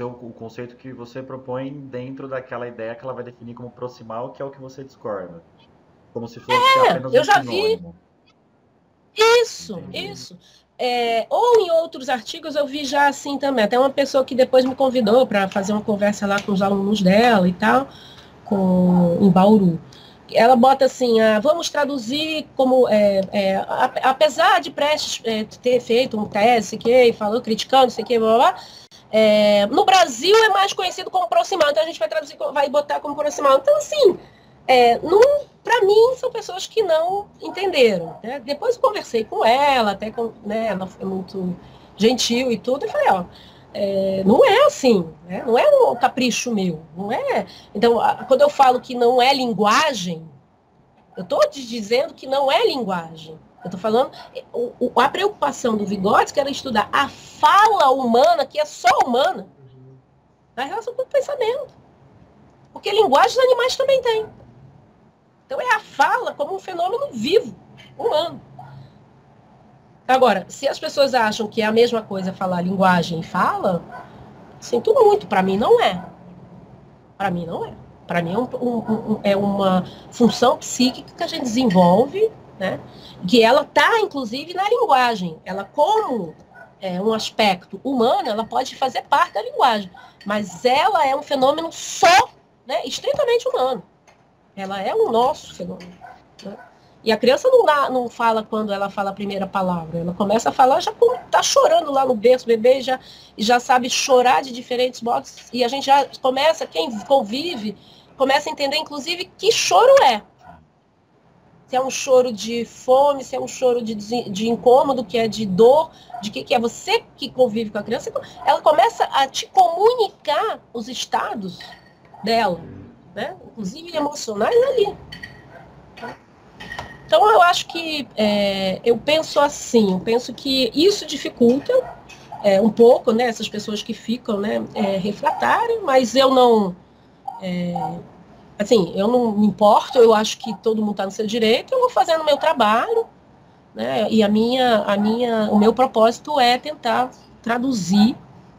o conceito que você propõe dentro daquela ideia que ela vai definir como proximal, que é o que você discorda. Como se fosse apenas um eu já vi sinônimo. isso, Entendi. isso. Ou em outros artigos eu vi já assim também. Até uma pessoa que depois me convidou para fazer uma conversa lá com os alunos dela e tal, em Bauru. Ela bota assim, vamos traduzir como, apesar de Prestes ter feito um tese, sei que, falou, criticando, sei que, blá, blá, blá, no Brasil é mais conhecido como proximal, então a gente vai traduzir, vai botar como proximal. Então, assim, para mim, são pessoas que não entenderam. Né? Depois eu conversei com ela, até com, né, ela foi muito gentil e tudo, e falei, ó, não é assim, né? Não é um capricho meu, não é. Então, quando eu falo que não é linguagem, eu estou te dizendo que não é linguagem. Eu estou falando, a preocupação do Vygotsky era estudar a fala humana, que é só humana, na relação com o pensamento. Porque linguagem os animais também têm. Então é a fala como um fenômeno vivo, humano. Agora, se as pessoas acham que é a mesma coisa falar linguagem e fala, sinto muito, para mim não é. Para mim não é. Para mim é uma função psíquica que a gente desenvolve, né? Que ela está, inclusive, na linguagem. Ela, como um aspecto humano, ela pode fazer parte da linguagem. Mas ela é um fenômeno só, né, estritamente humano. Ela é o nosso fenômeno. Né? E a criança não fala quando ela fala a primeira palavra. Ela começa a falar já quando está chorando lá no berço, bebê, e já sabe chorar de diferentes modos. E a gente já começa, quem convive, começa a entender, inclusive, que choro é. Se é um choro de fome, se é um choro de incômodo, que é de dor, de que é você que convive com a criança. Ela começa a te comunicar os estados dela, né? Inclusive emocionais ali. Então eu acho que eu penso assim, eu penso que isso dificulta um pouco, né, essas pessoas que ficam, né, refratárias, mas eu não, assim, eu não me importo, eu acho que todo mundo está no seu direito, eu vou fazendo o meu trabalho, né, e o meu propósito é tentar traduzir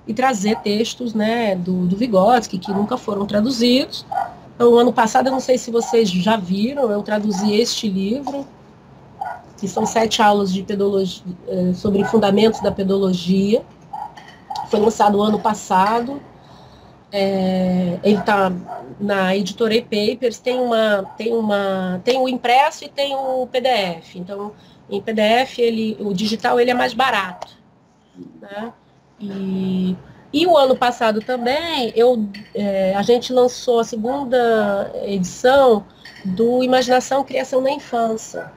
e trazer textos, né, do Vygotsky, que nunca foram traduzidos. Então, ano passado, eu não sei se vocês já viram, eu traduzi este livro, que são 7 aulas de pedologia, sobre fundamentos da pedologia. Foi lançado ano passado. Ele está na editora E-Papers, tem o impresso e tem o PDF. Então, em PDF, o digital ele é mais barato. Né? E o ano passado também, a gente lançou a segunda edição do Imaginação e Criação na Infância,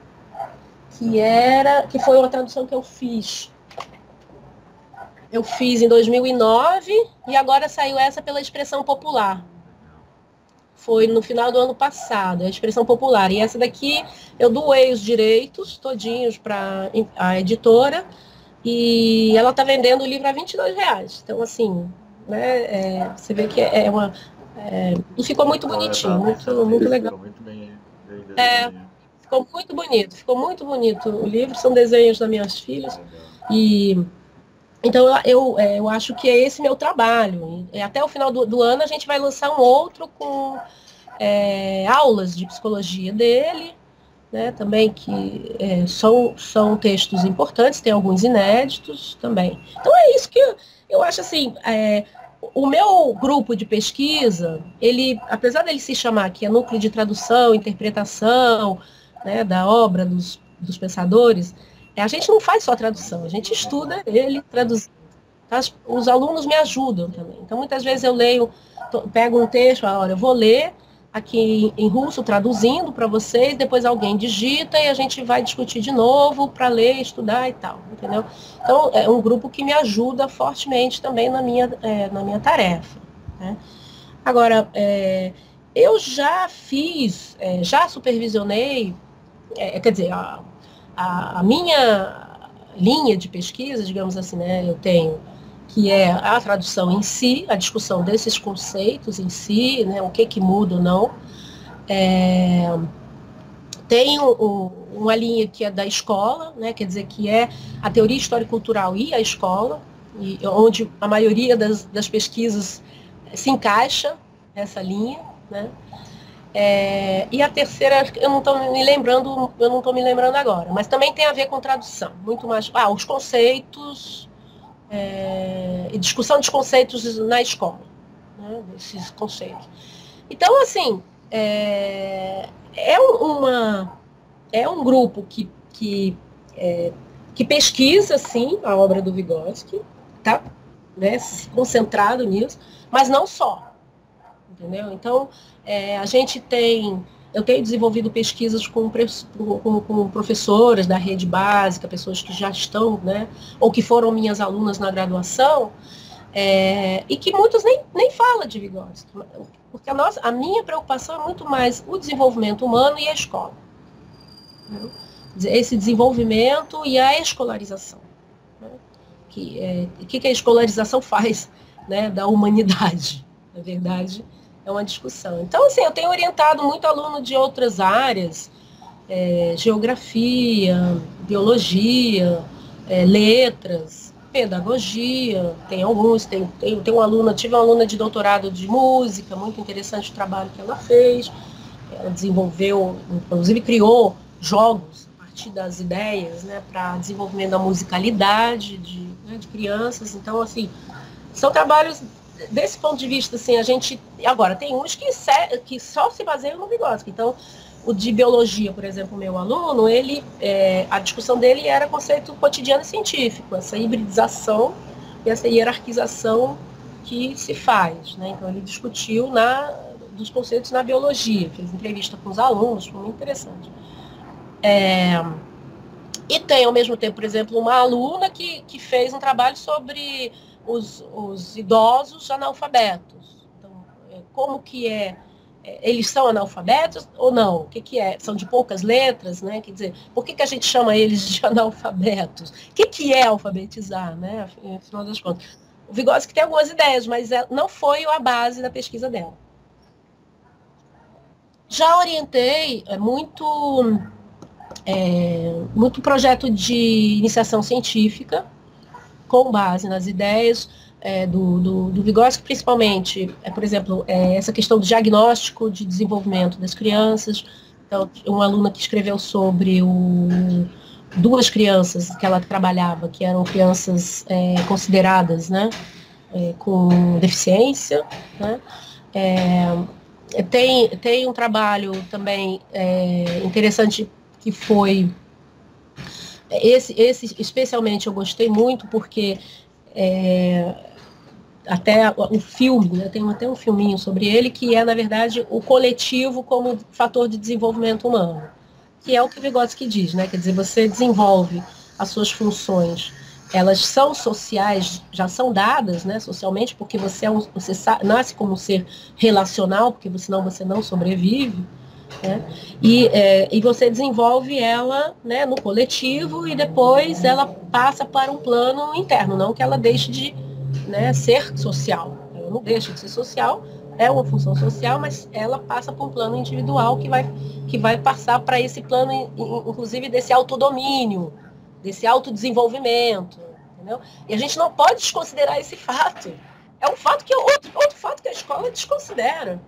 que foi uma tradução que eu fiz. Eu fiz em 2009 e agora saiu essa pela Expressão Popular. Foi no final do ano passado, a Expressão Popular. E essa daqui eu doei os direitos todinhos para a editora e ela está vendendo o livro a R$22. Então, assim, né, você vê que e ficou muito bonitinho, muito legal. Ficou muito bem Ficou muito bonito o livro, são desenhos das minhas filhas. Então, eu acho que é esse meu trabalho. E até o final do ano a gente vai lançar um outro com aulas de psicologia dele, né, também que são textos importantes, tem alguns inéditos também. Então é isso que eu acho assim, o meu grupo de pesquisa, ele, apesar dele se chamar aqui Núcleo de Tradução, Interpretação, né, da obra dos pensadores, a gente não faz só tradução, a gente estuda ele traduzindo. Os alunos me ajudam também. Então muitas vezes eu pego um texto, olha, eu vou ler aqui em russo, traduzindo para vocês, depois alguém digita e a gente vai discutir de novo para ler, estudar e tal, entendeu? Então, é um grupo que me ajuda fortemente também na minha tarefa. Né? Agora, eu já já supervisionei, quer dizer, a minha linha de pesquisa, digamos assim, né, eu tenho que é a tradução em si, a discussão desses conceitos em si, né, o que muda ou não. Tem uma linha que é da escola, né, quer dizer, que é a teoria histórico-cultural e a escola, onde a maioria das pesquisas se encaixa nessa linha, né? E a terceira, eu não estou me lembrando agora, mas também tem a ver com tradução, muito mais, os conceitos, e discussão dos conceitos na escola, né, esses conceitos. Então, assim, é um grupo que pesquisa, sim, a obra do Vygotsky, tá, né, concentrado nisso, mas não só, entendeu? Então, eu tenho desenvolvido pesquisas com professoras da rede básica, pessoas que já estão, né, ou que foram minhas alunas na graduação, e que muitos nem falam de Vygotsky, porque a minha preocupação é muito mais o desenvolvimento humano e a escola, né? Esse desenvolvimento e a escolarização, né? O que a escolarização faz, né, da humanidade, na verdade, é uma discussão. Então, assim, eu tenho orientado muito aluno de outras áreas, geografia, biologia, letras, pedagogia, tem alguns, tive uma aluna de doutorado de música, muito interessante o trabalho que ela fez, ela desenvolveu, inclusive criou jogos a partir das ideias, né, para desenvolvimento da musicalidade de crianças. Então, assim, são trabalhos, desse ponto de vista, assim, agora, tem uns que só se baseiam no Vygotsky. Então, o de biologia, por exemplo, o meu aluno, a discussão dele era conceito cotidiano e científico, essa hibridização e essa hierarquização que se faz, né? Então, ele discutiu dos conceitos na biologia, fez entrevista com os alunos, foi muito interessante. E tem, ao mesmo tempo, por exemplo, uma aluna que fez um trabalho sobre os idosos analfabetos. Então, como que eles são analfabetos ou não? O que é? São de poucas letras, né? Quer dizer, por que a gente chama eles de analfabetos? O que é alfabetizar, né? Afinal das contas. O Vygotsky tem algumas ideias, mas não foi a base da pesquisa dela. Já orientei muito projeto de iniciação científica, com base nas ideias do Vygotsky, principalmente, por exemplo, essa questão do diagnóstico de desenvolvimento das crianças. Então, uma aluna que escreveu sobre duas crianças que ela trabalhava, que eram crianças consideradas, né, com deficiência, né. Tem um trabalho também interessante que foi esse especialmente eu gostei muito porque até o filme, né, tem até um filminho sobre ele que é, na verdade, o coletivo como fator de desenvolvimento humano, que é o que o Vygotsky diz, né? Quer dizer, você desenvolve as suas funções, elas são sociais, já são dadas, né, socialmente, porque você nasce como um ser relacional, porque senão você não sobrevive, né? E você desenvolve ela, né, no coletivo e depois ela passa para um plano interno, não que ela deixe de, né, ser social. Ela não deixa de ser social, é uma função social, mas ela passa para um plano individual que vai passar para esse plano, inclusive, desse autodomínio, desse autodesenvolvimento, entendeu? E a gente não pode desconsiderar esse fato. É um fato que outro fato que a escola desconsidera.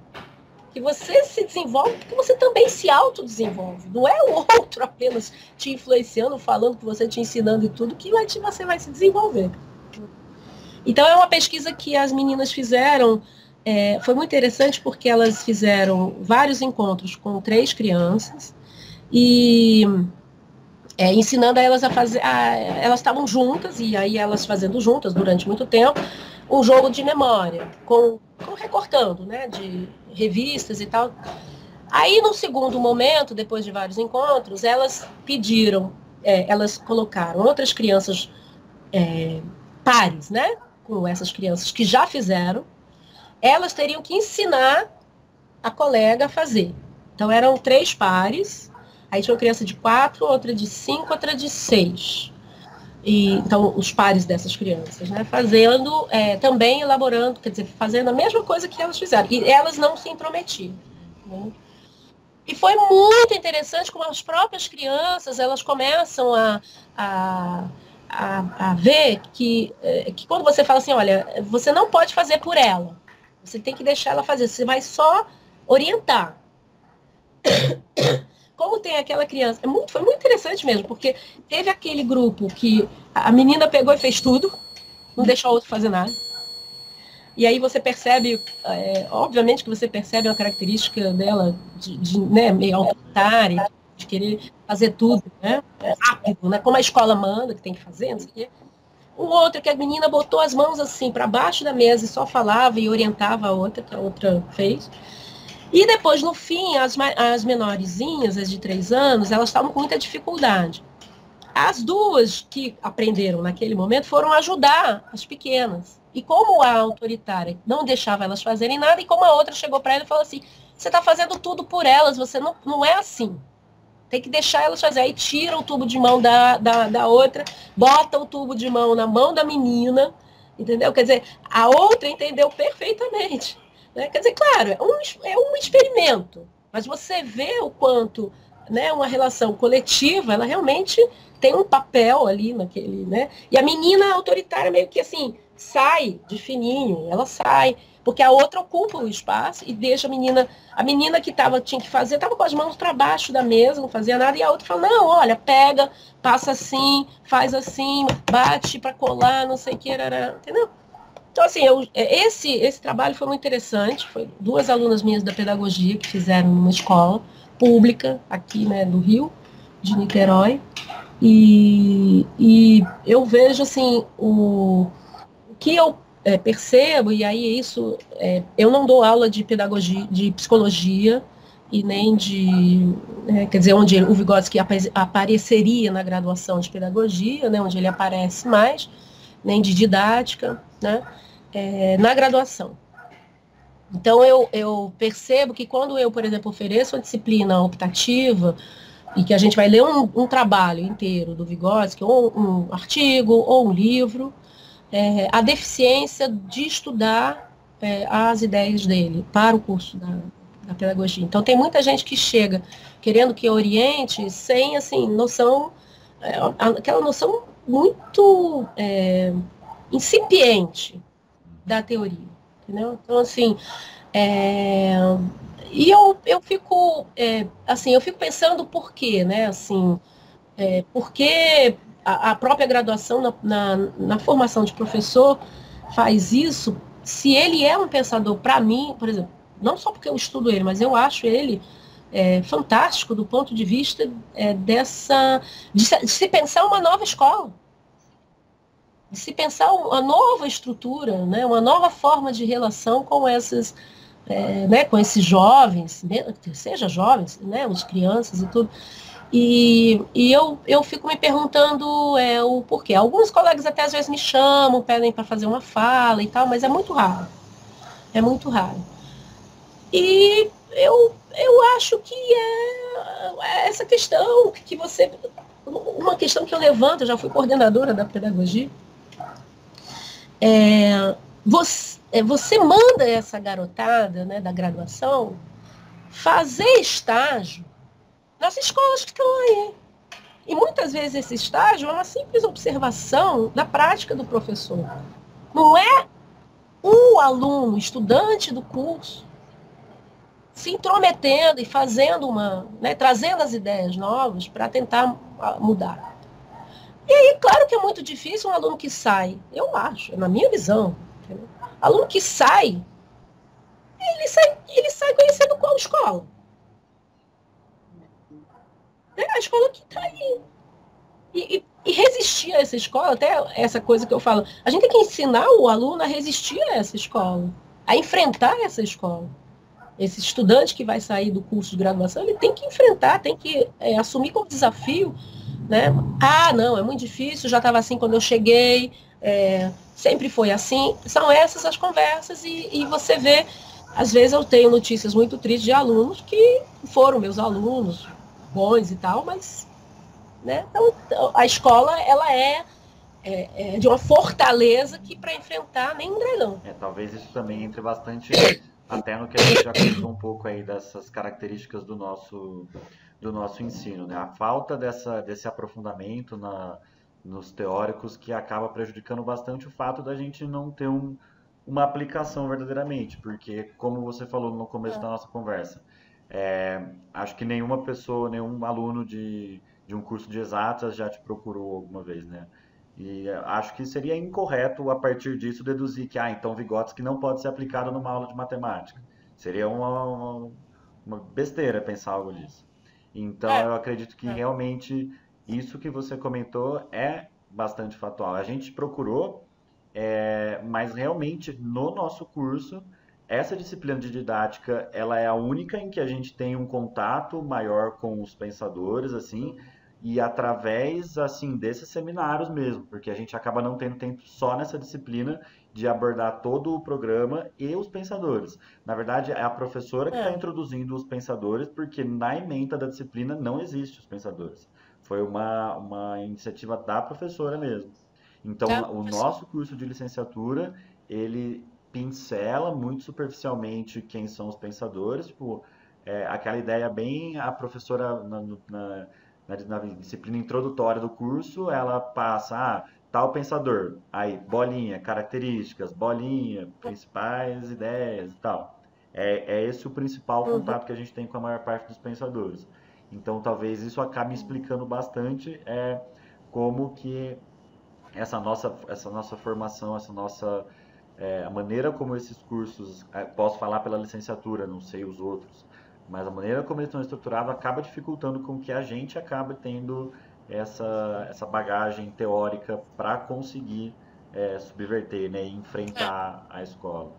Que você se desenvolve porque você também se autodesenvolve. Não é o outro apenas te influenciando, falando que você te ensinando e tudo, que você vai se desenvolver. Então, é uma pesquisa que as meninas fizeram, foi muito interessante porque elas fizeram vários encontros com 3 crianças e ensinando a elas a fazer... elas estavam juntas, e aí elas fazendo juntas durante muito tempo, um jogo de memória, com recortando, né, de revistas e tal. Aí, no segundo momento, depois de vários encontros, elas pediram, elas colocaram outras crianças pares, né, com essas crianças que já fizeram, elas teriam que ensinar a colega a fazer. Então, eram 3 pares, aí tinha uma criança de 4, outra de 5, outra de 6. E, então, os pares dessas crianças, né? Fazendo, também elaborando, quer dizer, fazendo a mesma coisa que elas fizeram. E elas não se intrometiam. Né? E foi muito interessante como as próprias crianças, elas começam a ver que quando você fala assim, olha, você não pode fazer por ela. Você tem que deixar ela fazer. Você vai só orientar. Como tem aquela criança, foi muito interessante mesmo, porque teve aquele grupo que a menina pegou e fez tudo, não deixou o outro fazer nada. E aí você percebe, obviamente que você percebe uma característica dela né, meio autoritária, de querer fazer tudo, né, rápido, né, como a escola manda, que tem que fazer, não sei o quê. O outro que a menina botou as mãos assim para baixo da mesa e só falava e orientava a outra, que a outra fez. E depois, no fim, as menorzinhas, as de 3 anos, elas estavam com muita dificuldade. As duas que aprenderam naquele momento foram ajudar as pequenas. E como a autoritária não deixava elas fazerem nada, e como a outra chegou para ela e falou assim, você está fazendo tudo por elas, você não é assim. Tem que deixar elas fazer. Aí tira o tubo de mão da outra, bota o tubo de mão na mão da menina, entendeu? Quer dizer, a outra entendeu perfeitamente. Né? Quer dizer, claro, é um experimento, mas você vê o quanto, né, uma relação coletiva, ela realmente tem um papel ali naquele, né? E a menina autoritária meio que assim, sai de fininho, ela sai, porque a outra ocupa o espaço e deixa a menina que tinha que fazer, estava com as mãos para baixo da mesa, não fazia nada, e a outra fala, não, olha, pega, passa assim, faz assim, bate para colar, não sei o que, entendeu? Então, assim, esse trabalho foi muito interessante. Foi 2 alunas minhas da pedagogia que fizeram numa escola pública aqui, né, do Rio, de Niterói. E eu vejo, assim, o que eu percebo, e aí isso, eu não dou aula de pedagogia, de psicologia, e nem de, quer dizer, onde o Vygotsky apareceria na graduação de pedagogia, né, onde ele aparece mais, nem de didática, né, na graduação. Então, eu percebo que quando eu, por exemplo, ofereço uma disciplina optativa, e que a gente vai ler um trabalho inteiro do Vygotsky, ou um artigo, ou um livro, a deficiência de estudar as ideias dele para o curso da pedagogia. Então, tem muita gente que chega querendo que eu oriente sem, assim, noção, aquela noção muito incipiente da teoria, entendeu? Então, assim, e eu fico, assim, eu fico pensando por quê, né, assim, porque a própria graduação na formação de professor faz isso, se ele é um pensador, para mim, por exemplo, não só porque eu estudo ele, mas eu acho ele fantástico do ponto de vista de se pensar uma nova escola, de se pensar uma nova estrutura, né, uma nova forma de relação com né, com esses jovens, seja jovens, né, os crianças e tudo. E eu fico me perguntando o porquê. Alguns colegas até às vezes me chamam, pedem para fazer uma fala e tal, mas é muito raro. É muito raro. E eu acho que essa questão que uma questão que eu levanto, eu já fui coordenadora da pedagogia, você manda essa garotada, né, da graduação fazer estágio nas escolas que estão aí. E muitas vezes esse estágio é uma simples observação da prática do professor. Não é o aluno, estudante do curso, se intrometendo e fazendo né, trazendo as ideias novas para tentar mudar. E aí, claro que é muito difícil um aluno que sai, eu acho, na minha visão, entendeu? Aluno que sai, ele sai conhecendo qual escola? A escola que está aí. E resistir a essa escola, até essa coisa que eu falo, a gente tem que ensinar o aluno a resistir a essa escola, a enfrentar essa escola. Esse estudante que vai sair do curso de graduação, ele tem que enfrentar, tem que assumir como desafio, né? Ah, não, é muito difícil, já estava assim quando eu cheguei, sempre foi assim. São essas as conversas e você vê, às vezes eu tenho notícias muito tristes de alunos que foram meus alunos, bons e tal, mas, né? Então, a escola, ela é de uma fortaleza que para enfrentar nem um dragão. Talvez isso também entre bastante, até no que a gente já comentou um pouco aí dessas características do nosso ensino, né? A falta desse aprofundamento nos teóricos que acaba prejudicando bastante o fato da gente não ter uma aplicação verdadeiramente, porque como você falou no começo da nossa conversa, acho que nenhuma pessoa, nenhum aluno de um curso de exatas já te procurou alguma vez, né? E acho que seria incorreto a partir disso deduzir que, então Vygotsky não pode ser aplicado numa aula de matemática. Seria uma besteira pensar algo disso. Então eu acredito que realmente isso que você comentou é bastante factual. A gente procurou, mas realmente no nosso curso, essa disciplina de didática, ela é a única em que a gente tem um contato maior com os pensadores, assim, e através, assim, desses seminários mesmo, porque a gente acaba não tendo tempo só nessa disciplina de abordar todo o programa e os pensadores. Na verdade, é a professora que está introduzindo os pensadores, porque na ementa da disciplina não existe os pensadores. Foi uma iniciativa da professora mesmo. Então, o nosso curso de licenciatura, ele pincela muito superficialmente quem são os pensadores, tipo, aquela ideia bem, a professora na disciplina introdutória do curso, ela passa, tal pensador, aí, bolinha, características, bolinha, principais ideias e tal. É esse o principal contato que a gente tem com a maior parte dos pensadores. Então, talvez isso acabe explicando bastante como que essa nossa formação, a maneira como esses cursos, posso falar pela licenciatura, não sei os outros, mas a maneira como eles estão estruturados acaba dificultando com que a gente acabe tendo essa bagagem teórica para conseguir subverter, né, e enfrentar a escola.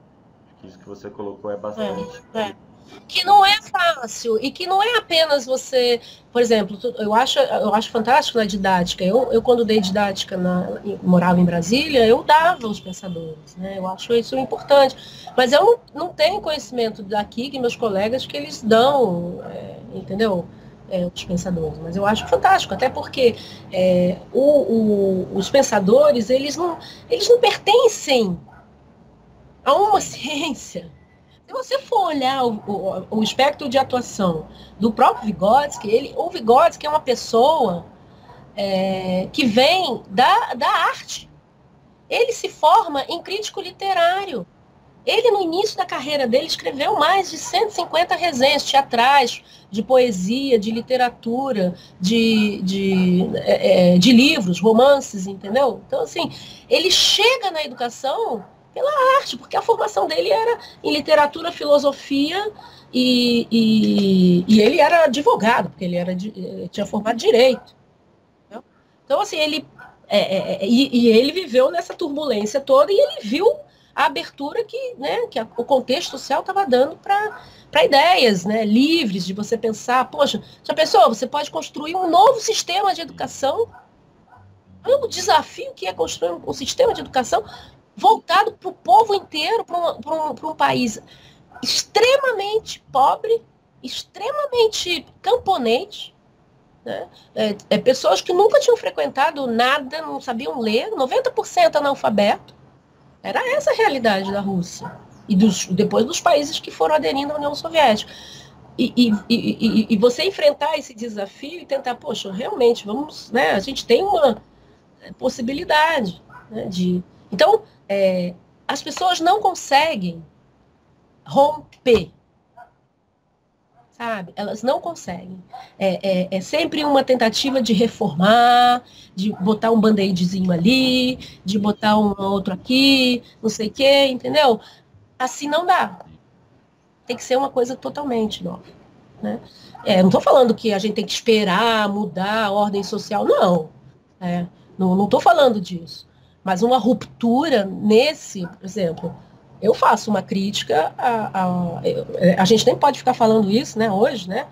Acho que isso que você colocou é bastante. Que não é fácil e que não é apenas você, por exemplo, eu acho fantástico na didática. Eu quando dei didática, morava em Brasília, eu dava os pensadores, né? Eu acho isso importante. Mas eu não tenho conhecimento daqui que meus colegas que eles dão, entendeu? Os pensadores. Mas eu acho fantástico, até porque os pensadores, eles não pertencem a uma ciência. Se você for olhar o espectro de atuação do próprio Vygotsky, o Vygotsky é uma pessoa que vem da arte. Ele se forma em crítico literário. Ele, no início da carreira dele, escreveu mais de 150 resenhas teatrais, de poesia, de literatura, de livros, romances, entendeu? Então, assim, ele chega na educação pela arte, porque a formação dele era em literatura, filosofia e ele era advogado, porque ele tinha formado direito. Entendeu? Então, assim, ele viveu nessa turbulência toda e ele viu a abertura que o contexto social estava dando para ideias, né, livres de você pensar, poxa, já pensou, você pode construir um novo sistema de educação? Olha o desafio que é construir um sistema de educação voltado para o povo inteiro, para um país extremamente pobre, extremamente camponês, né? Pessoas que nunca tinham frequentado nada, não sabiam ler, 90% analfabeto. Era essa a realidade da Rússia. E depois dos países que foram aderindo à União Soviética. E você enfrentar esse desafio e tentar, poxa, realmente, vamos, né, a gente tem uma possibilidade, né, Então, as pessoas não conseguem romper, sabe? Elas não conseguem. É sempre uma tentativa de reformar, de botar um band-aidzinho ali, de botar um outro aqui, não sei o quê, entendeu? Assim não dá. Tem que ser uma coisa totalmente nova, né? Não estou falando que a gente tem que esperar mudar a ordem social, não. Não estou falando disso. Mas uma ruptura por exemplo, eu faço uma crítica a gente nem pode ficar falando isso, né, hoje, né?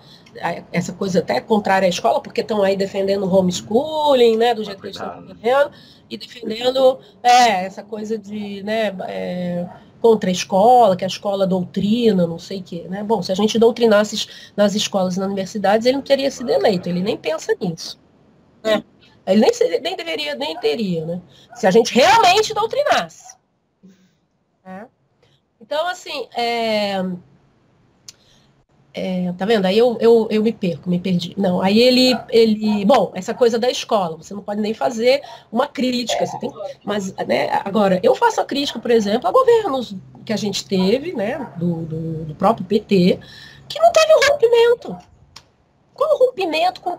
Essa coisa até contrária à escola, porque estão aí defendendo o homeschooling, né, do jeito que eles estão defendendo, e defendendo essa coisa de, né, contra a escola, que a escola doutrina, não sei o quê, né? Bom, se a gente doutrinasse nas escolas e nas universidades, ele não teria sido eleito, ele nem pensa nisso, né? Ele nem deveria, nem teria, né? Se a gente realmente doutrinasse. Né? Então, assim, tá vendo? Aí eu me perdi. Não, aí bom, essa coisa da escola, você não pode nem fazer uma crítica, você tem, mas, né, agora, eu faço a crítica, por exemplo, a governos que a gente teve, né, do próprio PT, que não teve um rompimento. Qual o rompimento com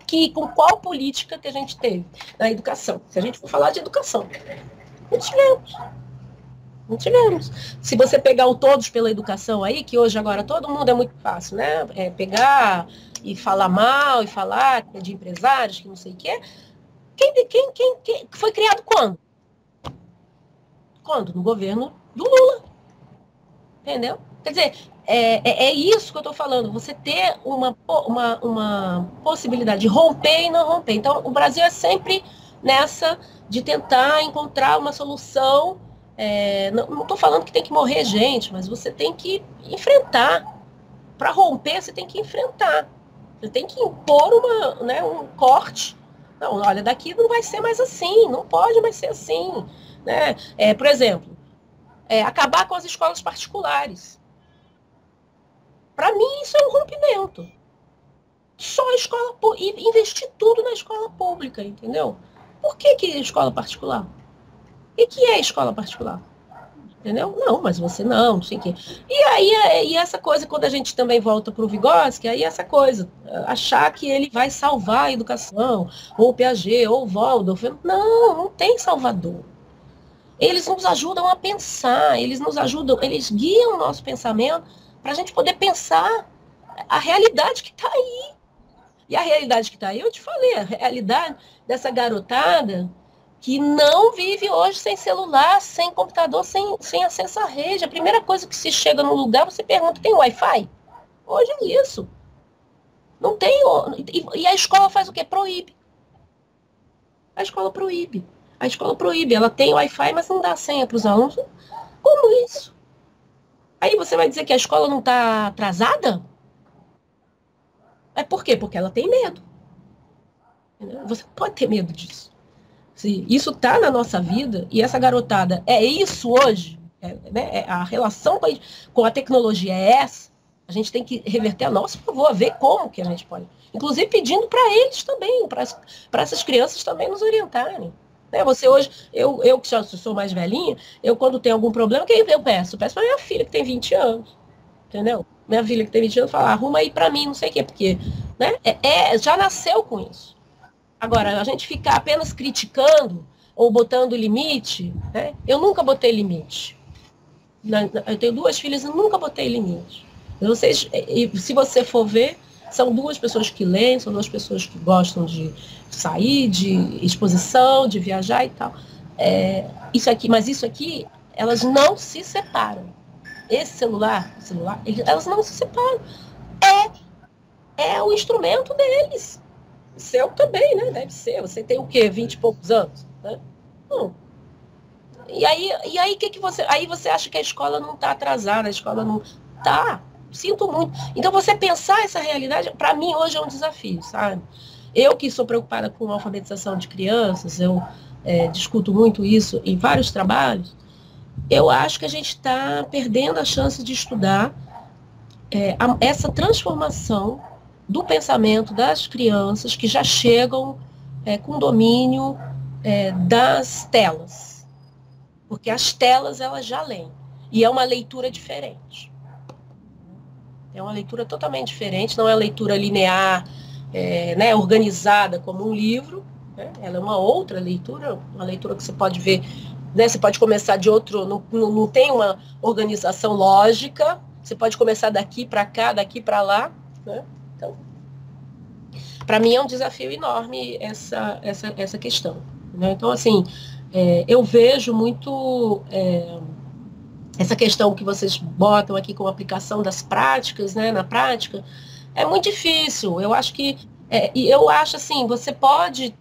qual política que a gente teve na educação? Se a gente for falar de educação, não tivemos. Não tivemos. Se você pegar o Todos pela Educação aí, que hoje agora todo mundo é muito fácil, né? Pegar e falar mal, e falar de empresários, que não sei o quê. Quem foi criado quando? Quando? No governo do Lula. Entendeu? Quer dizer, é isso que eu estou falando. Você ter uma possibilidade de romper e não romper. Então, o Brasil é sempre nessa de tentar encontrar uma solução. Não estou falando que tem que morrer gente, mas você tem que enfrentar. Para romper, você tem que enfrentar. Você tem que impor um corte. Não, olha, daqui não vai ser mais assim, não pode mais ser assim. Né? Por exemplo, acabar com as escolas particulares. Para mim, isso é um rompimento. Só a escola e investir tudo na escola pública, entendeu? Por que escola particular? O que é escola particular? Entendeu? Não, mas você não sei o quê. E aí, essa coisa, quando a gente também volta para o Vygotsky, aí essa coisa, achar que ele vai salvar a educação, ou o Piaget, ou o Waldorf. Não tem salvador. Eles nos ajudam a pensar, eles guiam o nosso pensamento para a gente poder pensar a realidade que está aí. E a realidade que está aí, eu te falei, a realidade dessa garotada que não vive hoje sem celular, sem computador, sem acesso à rede. A primeira coisa que se chega num lugar, você pergunta, tem Wi-Fi? Hoje é isso. Não tem. E a escola faz o quê? Proíbe. A escola proíbe. Ela tem Wi-Fi, mas não dá senha para os alunos. Como isso? Aí você vai dizer que a escola não está atrasada? Por quê? Porque ela tem medo. Você pode ter medo disso. Se isso está na nossa vida, e essa garotada é isso hoje, a relação com a tecnologia é essa, a gente tem que reverter a nosso favor, ver como que a gente pode. Inclusive pedindo para eles também, para essas crianças também nos orientarem. Você hoje, eu que já sou mais velhinha, eu quando tenho algum problema, quem eu peço? Eu peço para minha filha que tem 20 anos. Entendeu? Minha filha que tem 20 anos fala, arruma aí para mim, não sei o quê, porque já nasceu com isso. Agora, a gente ficar apenas criticando ou botando limite, né? Eu nunca botei limite. Eu tenho 2 filhas e nunca botei limite. E se você for ver, são 2 pessoas que leem, são 2 pessoas que gostam de sair, de exposição, de viajar e tal. Mas isso aqui, elas não se separam. Esse celular, elas não se separam. É o instrumento deles. O seu também, né? Deve ser. Você tem o quê? 20 e poucos anos? Né? Não. E aí que você. Aí você acha que a escola não está atrasada, a escola não. Tá. Sinto muito. Então você pensar essa realidade, para mim hoje é um desafio, sabe? Eu que sou preocupada com a alfabetização de crianças, eu discuto muito isso em vários trabalhos, eu acho que a gente está perdendo a chance de estudar essa transformação do pensamento das crianças que já chegam com domínio das telas. Porque as telas, elas já leem. E é uma leitura diferente. É uma leitura totalmente diferente, não é uma leitura linear, organizada como um livro. Né? Ela é uma outra leitura, uma leitura que você pode ver, né? Você pode começar de outro, não tem uma organização lógica, você pode começar daqui para cá, daqui para lá. Né? Então, para mim é um desafio enorme essa questão. Né? Então, assim, eu vejo muito essa questão que vocês botam aqui com a aplicação das práticas, né? Na prática, é muito difícil. Eu acho que, eu acho assim, você pode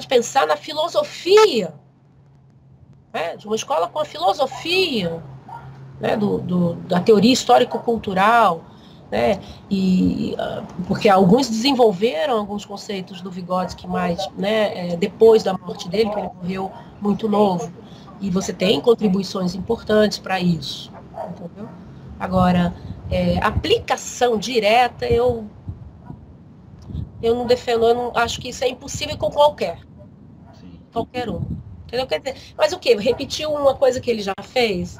pensar na filosofia, né? De uma escola com a filosofia, né? Da teoria histórico-cultural, né? Porque alguns desenvolveram alguns conceitos do Vygotsky mais, né, depois da morte dele, que ele morreu muito novo. E você tem contribuições importantes para isso, entendeu? Agora, aplicação direta, eu não defendo, eu não, acho que isso é impossível com qualquer um. Entendeu? Quer dizer, mas o quê? Repetir uma coisa que ele já fez?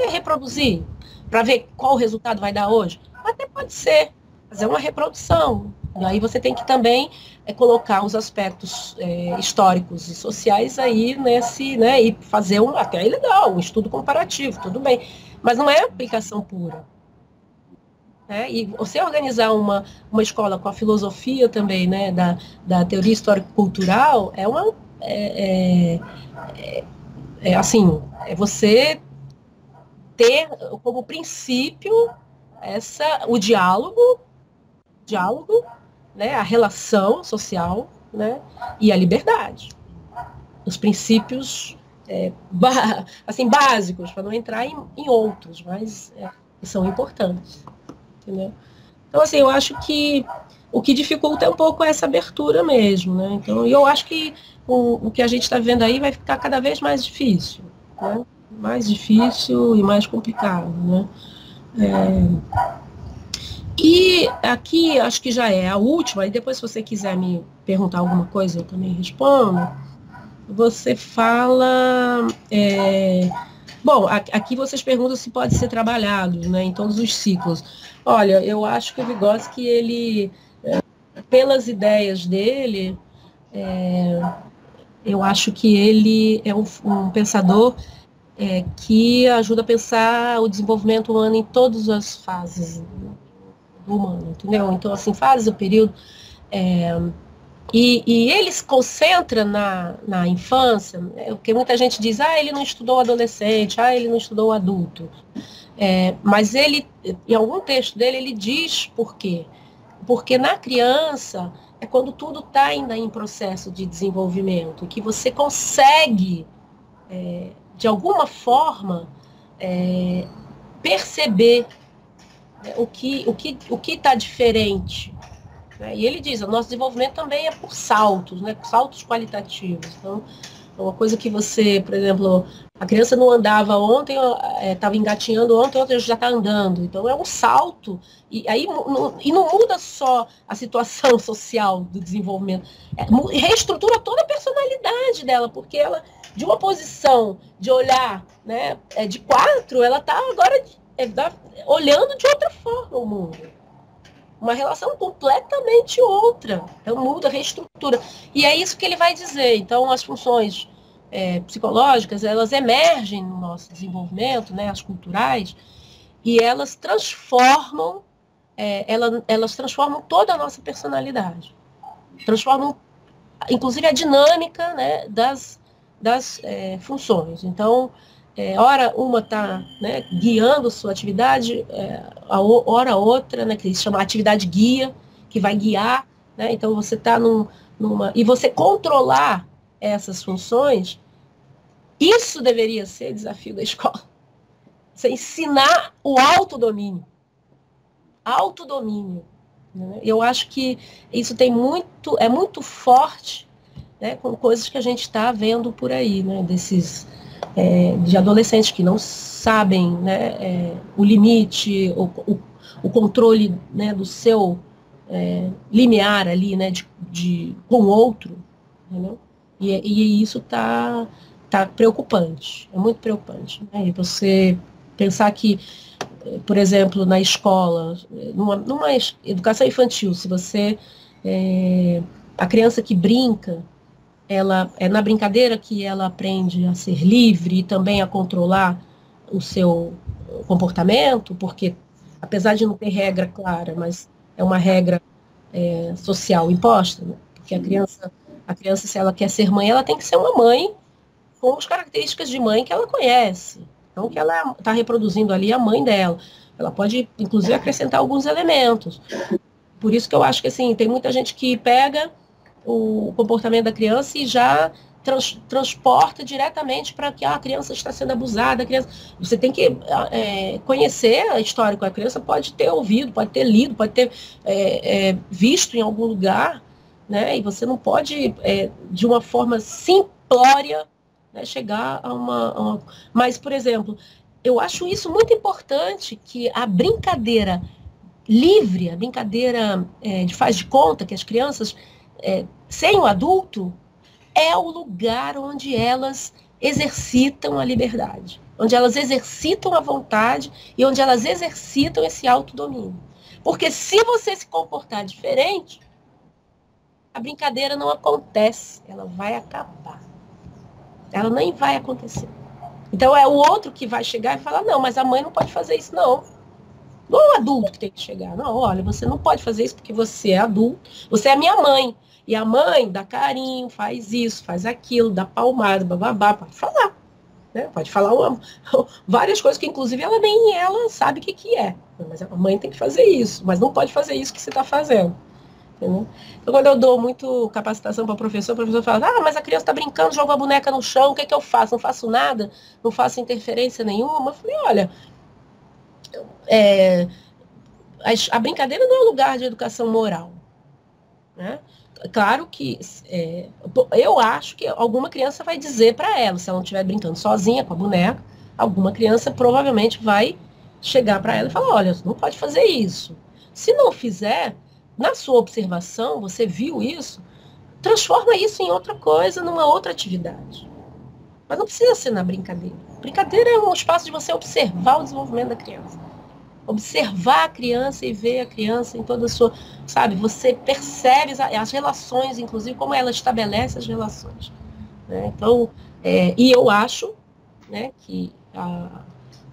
Reproduzir? Para ver qual resultado vai dar hoje? Até pode ser, mas é uma reprodução. E aí você tem que também colocar os aspectos históricos e sociais aí nesse, né? E fazer até é legal, um estudo comparativo, tudo bem. Mas não é aplicação pura. E você organizar uma escola com a filosofia também, né, da teoria histórico-cultural, assim, você ter como princípio o diálogo, né, a relação social, né, e a liberdade. Os princípios assim, básicos, para não entrar em outros, mas são importantes. Entendeu? Então, assim, eu acho que o que dificulta é um pouco essa abertura mesmo, né? Então, eu acho que o que a gente está vendo aí vai ficar cada vez mais difícil, né? Mais difícil e mais complicado, né? E aqui, acho que já é a última, e depois se você quiser me perguntar alguma coisa, eu também respondo. Você fala... Bom, aqui vocês perguntam se pode ser trabalhado, né, em todos os ciclos. Olha, eu acho que o Vygotsky, ele, pelas ideias dele, eu acho que ele é um pensador que ajuda a pensar o desenvolvimento humano em todas as fases do humano, entendeu? Então, assim, fase, o período... E ele se concentra na infância, porque muita gente diz, ele não estudou o adolescente, ele não estudou o adulto. Mas ele, em algum texto dele, ele diz por quê. Porque na criança é quando tudo está ainda em processo de desenvolvimento, que você consegue, de alguma forma, perceber o que está diferente. E ele diz, o nosso desenvolvimento também é por saltos, né, por saltos qualitativos. Então, é uma coisa que você, por exemplo, a criança não andava ontem, estava engatinhando ontem já está andando. Então, é um salto. E aí não muda só a situação social do desenvolvimento, reestrutura toda a personalidade dela, porque ela, de uma posição de olhar, né, de 4, ela está agora olhando de outra forma o mundo. Uma relação completamente outra. Então muda, reestrutura. E é isso que ele vai dizer. Então as funções psicológicas, elas emergem no nosso desenvolvimento, né, as culturais, e elas transformam, elas transformam toda a nossa personalidade. Transformam, inclusive, a dinâmica, né, das funções. Então, ora uma está, né, guiando sua atividade, ora outra, né, que se chama atividade guia, que vai guiar, né, então você está numa... E você controlar essas funções, isso deveria ser o desafio da escola. Você ensinar o autodomínio. Autodomínio. Né? Eu acho que isso é muito forte, né, com coisas que a gente está vendo por aí, né, de adolescentes que não sabem, né, o limite, o controle, né, do seu limiar ali, né, com o outro, entendeu? E isso tá preocupante, é muito preocupante, né? E você pensar que, por exemplo, na escola, numa educação infantil, se você a criança que brinca, ela é na brincadeira que ela aprende a ser livre e também a controlar o seu comportamento, porque apesar de não ter regra clara, mas é uma regra social imposta, né? Porque a criança, se ela quer ser mãe, ela tem que ser uma mãe com as características de mãe que ela conhece. Então, que ela está reproduzindo ali a mãe dela. Ela pode, inclusive, acrescentar alguns elementos. Por isso que eu acho que, assim, tem muita gente que pega o comportamento da criança e já transporta diretamente para que a criança está sendo abusada. Você tem que conhecer a história com a criança, pode ter ouvido, pode ter lido, pode ter visto em algum lugar, né? E você não pode, de uma forma simplória, né, chegar a uma... Mas, por exemplo, eu acho isso muito importante, que a brincadeira livre, a brincadeira de faz de conta, que as crianças, sem o adulto, é o lugar onde elas exercitam a liberdade, onde elas exercitam a vontade e onde elas exercitam esse autodomínio. Porque se você se comportar diferente, a brincadeira não acontece, ela vai acabar. Ela nem vai acontecer. Então é o outro que vai chegar e falar, não, mas a mãe não pode fazer isso, não. Não é o adulto que tem que chegar. Não, olha, você não pode fazer isso porque você é adulto, você é minha mãe. E a mãe dá carinho, faz isso, faz aquilo, dá palmada, bababá, pode falar. Né? Pode falar várias coisas que, inclusive, nem ela sabe o que é. Mas a mãe tem que fazer isso, mas não pode fazer isso que você está fazendo. Entendeu? Então, quando eu dou muito capacitação para o professor fala, mas a criança está brincando, joga a boneca no chão, o que eu faço? Não faço nada, não faço interferência nenhuma. Eu falei, olha, a brincadeira não é um lugar de educação moral. Né? Claro que eu acho que alguma criança vai dizer para ela, se ela não estiver brincando sozinha com a boneca, alguma criança provavelmente vai chegar para ela e falar, olha, você não pode fazer isso. Se não fizer, na sua observação, você viu isso, transforma isso em outra coisa, numa outra atividade. Mas não precisa ser na brincadeira. Brincadeira é um espaço de você observar o desenvolvimento da criança. Observar a criança e ver a criança em toda a sua... Sabe, você percebe as relações, inclusive, como ela estabelece as relações. Né? Então, e eu acho, né, que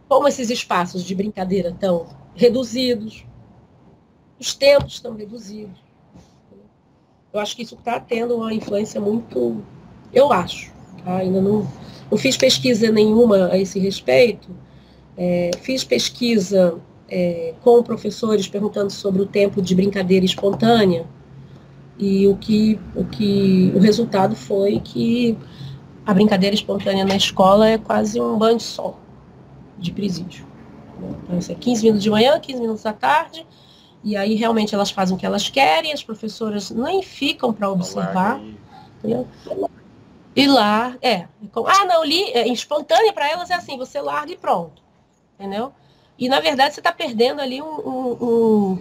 como esses espaços de brincadeira estão reduzidos, os tempos estão reduzidos. Eu acho que isso está tendo uma influência muito... Eu acho. Tá? Ainda não fiz pesquisa nenhuma a esse respeito. Fiz pesquisa... com professores perguntando sobre o tempo de brincadeira espontânea, e o resultado foi que a brincadeira espontânea na escola é quase um banho de sol de presídio. Então, isso é 15 minutos de manhã, 15 minutos da tarde, e aí realmente elas fazem o que elas querem, as professoras nem ficam para observar. Entendeu? E lá, espontânea para elas é assim, você larga e pronto. Entendeu? E, na verdade, você está perdendo ali um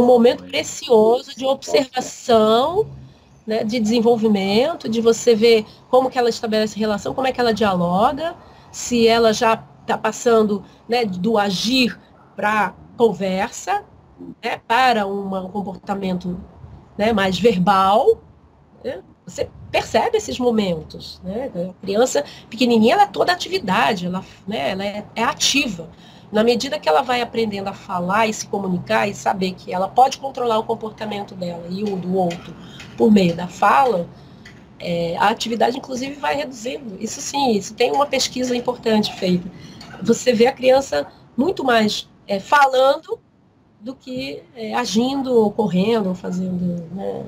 momento precioso de observação, né, de desenvolvimento, de você ver como que ela estabelece relação, como é que ela dialoga, se ela já está passando, né, do agir para conversa, né, para um comportamento, né, mais verbal. Né? Você percebe esses momentos. Né? A criança pequenininha, ela é toda atividade, ela é ativa. Na medida que ela vai aprendendo a falar e se comunicar e saber que ela pode controlar o comportamento dela e o do outro por meio da fala, a atividade, inclusive, vai reduzindo. Isso sim, isso tem uma pesquisa importante feita. Você vê a criança muito mais falando do que agindo, ou correndo, ou fazendo, né,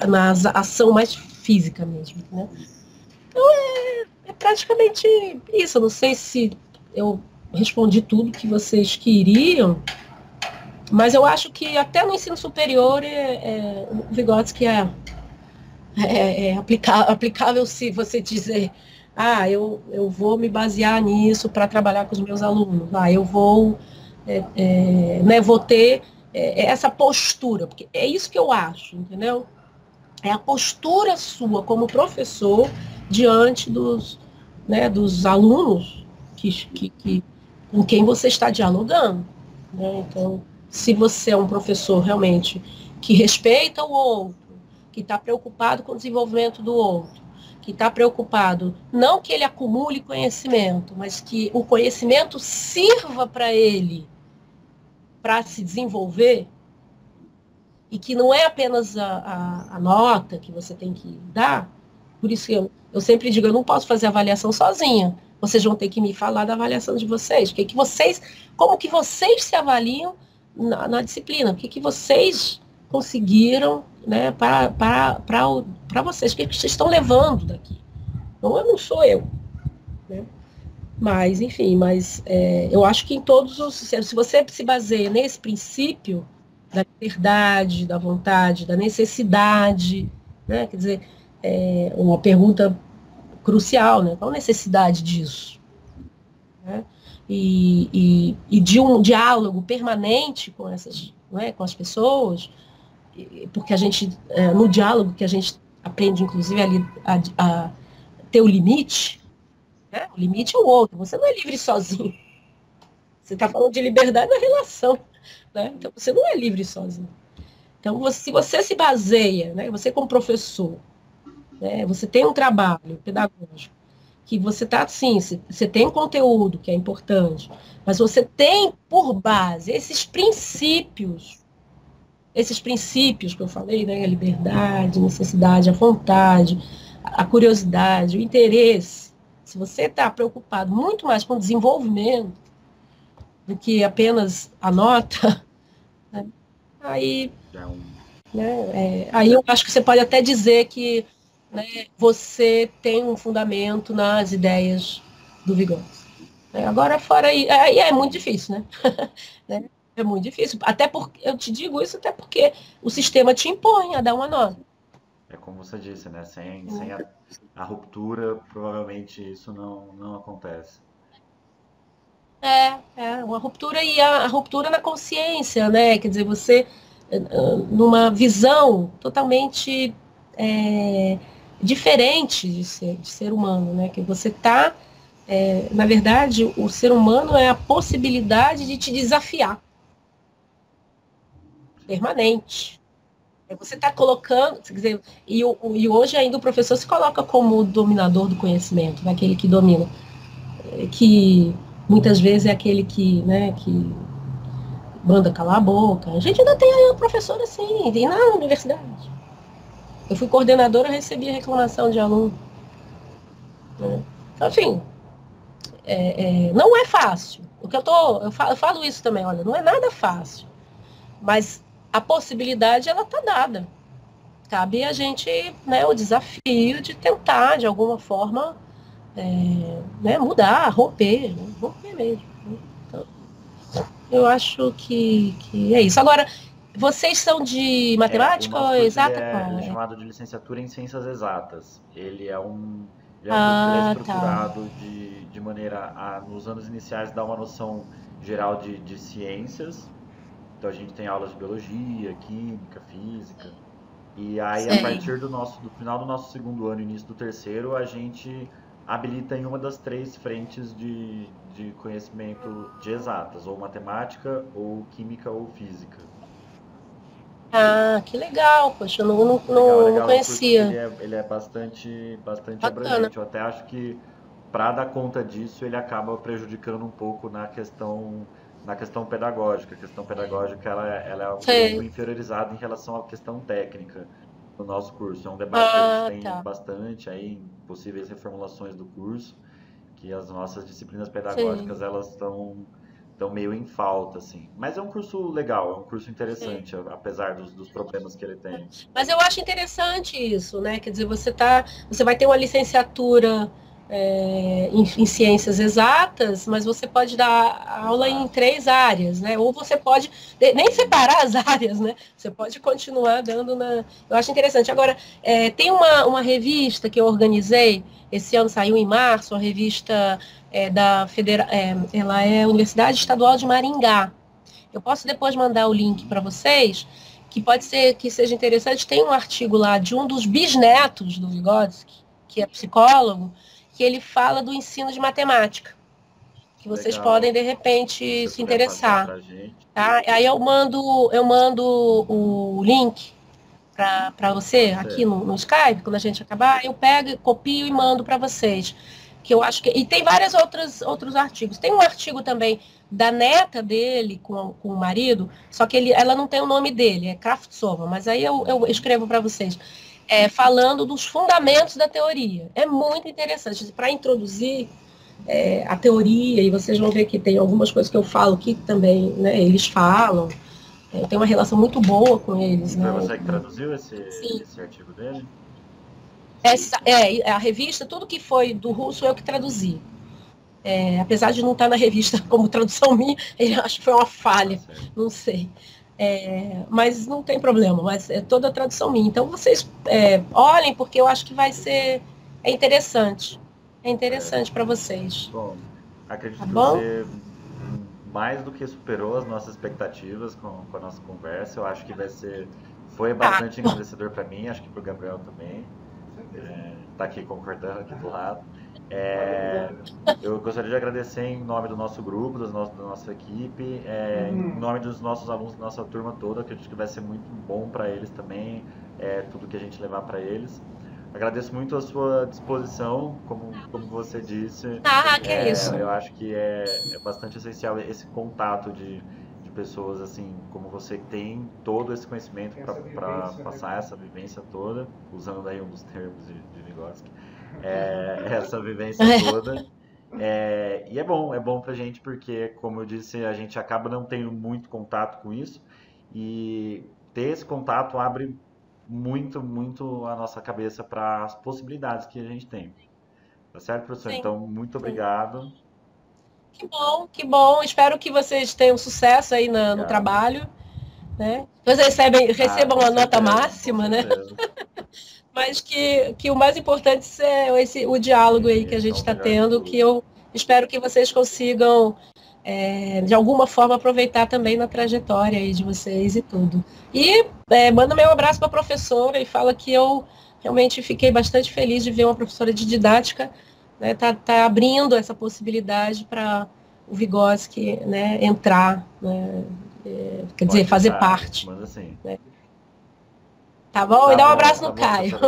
na ação mais física mesmo. Né? Então, é praticamente isso. Eu não sei se eu respondi tudo que vocês queriam, mas eu acho que até no ensino superior o Vygotsky é aplicável se você dizer, eu vou me basear nisso para trabalhar com os meus alunos, eu vou, vou ter essa postura, porque é isso que eu acho, entendeu? É a postura sua como professor diante dos alunos com quem você está dialogando. Né? Então, se você é um professor realmente que respeita o outro, que está preocupado com o desenvolvimento do outro, que está preocupado, não que ele acumule conhecimento, mas que o conhecimento sirva para ele para se desenvolver, e que não é apenas a nota que você tem que dar. Por isso que eu sempre digo, eu não posso fazer avaliação sozinha. Vocês vão ter que me falar da avaliação de vocês. Como que vocês se avaliam na disciplina? conseguiram, né, para vocês, o que vocês estão levando daqui. Então, eu não sou eu, né? Mas, enfim, eu acho que em todos os... Se você se baseia nesse princípio da liberdade, da vontade, da necessidade, né? Quer dizer, uma pergunta crucial, né? Qual a necessidade disso? Né? E de um diálogo permanente com essas, né, com as pessoas, porque a gente, no diálogo que a gente aprende, inclusive, a ter o limite, né? O limite é o outro, você não é livre sozinho. Você está falando de liberdade na relação, né? Então você não é livre sozinho. Então, se você se baseia, né, você como professor, né, você tem um trabalho pedagógico, que você está assim, você tem conteúdo que é importante, mas você tem por base esses princípios que eu falei, né, a liberdade, a necessidade, a vontade, a curiosidade, o interesse. Se você está preocupado muito mais com o desenvolvimento do que apenas a nota, né, aí, né, aí eu acho que você pode até dizer que, né, você tem um fundamento nas ideias do Vygotsky. Agora, fora aí é muito difícil, né? Né? É muito difícil. Até porque, eu te digo isso até porque o sistema te impõe a dar uma nota. É como você disse, né? Sem a ruptura, provavelmente isso não acontece. Uma ruptura e a ruptura na consciência, né? Quer dizer, você numa visão totalmente diferente de ser humano, né? Que você está, na verdade, o ser humano é a possibilidade de te desafiar. Permanente. Você está colocando, quer dizer, e hoje ainda o professor se coloca como o dominador do conhecimento, aquele que domina, que muitas vezes é aquele que, né, que manda calar a boca. A gente ainda tem um professor assim, e na universidade. Eu fui coordenadora, eu recebi reclamação de aluno. Então, enfim, não é fácil. Eu falo isso também, olha, não é nada fácil. Mas a possibilidade, ela está dada. Cabe a gente, né, o desafio de tentar, de alguma forma, né, mudar, romper mesmo. Então, eu acho que é isso. Agora, vocês são de matemática ou exata? Ele é chamado de licenciatura em ciências exatas. Ele é um curso que é estruturado de maneira a, nos anos iniciais, dar uma noção geral de ciências. Então a gente tem aulas de biologia, química, física. E aí, a partir do final do nosso segundo ano, início do terceiro, a gente habilita em uma das 3 frentes de conhecimento de exatas, ou matemática, ou química, ou física. Ah, que legal, poxa, eu não conhecia. Ele é bastante abrangente. Eu até acho que, para dar conta disso, ele acaba prejudicando um pouco na questão pedagógica. A questão pedagógica ela é um pouco inferiorizada em relação à questão técnica do nosso curso. É um debate que a gente tem bastante aí em possíveis reformulações do curso, que as nossas disciplinas pedagógicas elas estão meio em falta, assim. Mas é um curso legal, é um curso interessante, apesar dos problemas que ele tem. Mas eu acho interessante isso, né? Quer dizer, você vai ter uma licenciatura em ciências exatas, mas você pode dar aula em 3 áreas, né? Ou você pode nem separar as áreas, né? Você pode continuar dando na... Eu acho interessante. Agora, tem uma revista que eu organizei, esse ano saiu em março, a revista da Federal... ela é a Universidade Estadual de Maringá. Eu posso depois mandar o link para vocês, que pode ser que seja interessante. Tem um artigo lá de um dos bisnetos do Vygotsky, que é psicólogo, que ele fala do ensino de matemática, que vocês podem, de repente, se interessar. Tá? Aí eu mando o link para você aqui no Skype, quando a gente acabar, eu pego, copio e mando para vocês. Que eu acho que... E tem vários outros artigos. Tem um artigo também da neta dele com o marido, só que ela não tem o nome dele, é Kravtsova, mas aí eu escrevo para vocês. Falando dos fundamentos da teoria. É muito interessante. Para introduzir a teoria, e vocês vão ver que tem algumas coisas que eu falo que também, né, eles falam, Eu tenho uma relação muito boa com eles. Foi né? você que traduziu esse artigo dele? A revista, tudo que foi do russo eu que traduzi. Apesar de não estar na revista como tradução minha, acho que foi uma falha, não sei. Mas não tem problema, mas é toda a tradução minha. Então vocês olhem, porque eu acho que vai ser interessante. É interessante para vocês. Bom, acredito tá que bom? você mais do que superou as nossas expectativas com a nossa conversa. Eu acho que foi bastante engrandecedor para mim, acho que para o Gabriel também. Tá aqui concordando aqui do lado. Eu gostaria de agradecer em nome do nosso grupo, da nossa equipe, em nome dos nossos alunos, da nossa turma toda. Acredito que vai ser muito bom para eles também, tudo que a gente levar para eles. Agradeço muito a sua disposição, como você disse. Que é isso. Eu acho que é bastante essencial esse contato de pessoas assim como você, que tem todo esse conhecimento para passar essa vivência toda, usando aí um dos termos de Vygotsky, essa vivência toda. E é bom pra gente, porque, como eu disse, a gente acaba não tendo muito contato com isso, e ter esse contato abre muito, muito a nossa cabeça para as possibilidades que a gente tem. Tá certo, professor? Sim, então, muito obrigado. Que bom, que bom. Espero que vocês tenham sucesso aí no trabalho. Né? Vocês recebam a nota máxima, né? Mas que o mais importante é o diálogo aí que a gente está tendo, que eu espero que vocês consigam, de alguma forma, aproveitar também na trajetória aí de vocês e tudo. E manda meu abraço para a professora e fala que eu realmente fiquei bastante feliz de ver uma professora de didática, né, tá abrindo essa possibilidade para o Vygotsky, né, entrar, né, quer dizer, fazer parte. Manda sim. Né? Tá bom? E dá um abraço no Caio.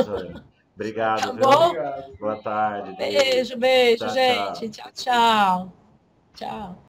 Obrigado, tá bom? Boa tarde. Beijo, tchau, gente. Tchau, tchau. Tchau.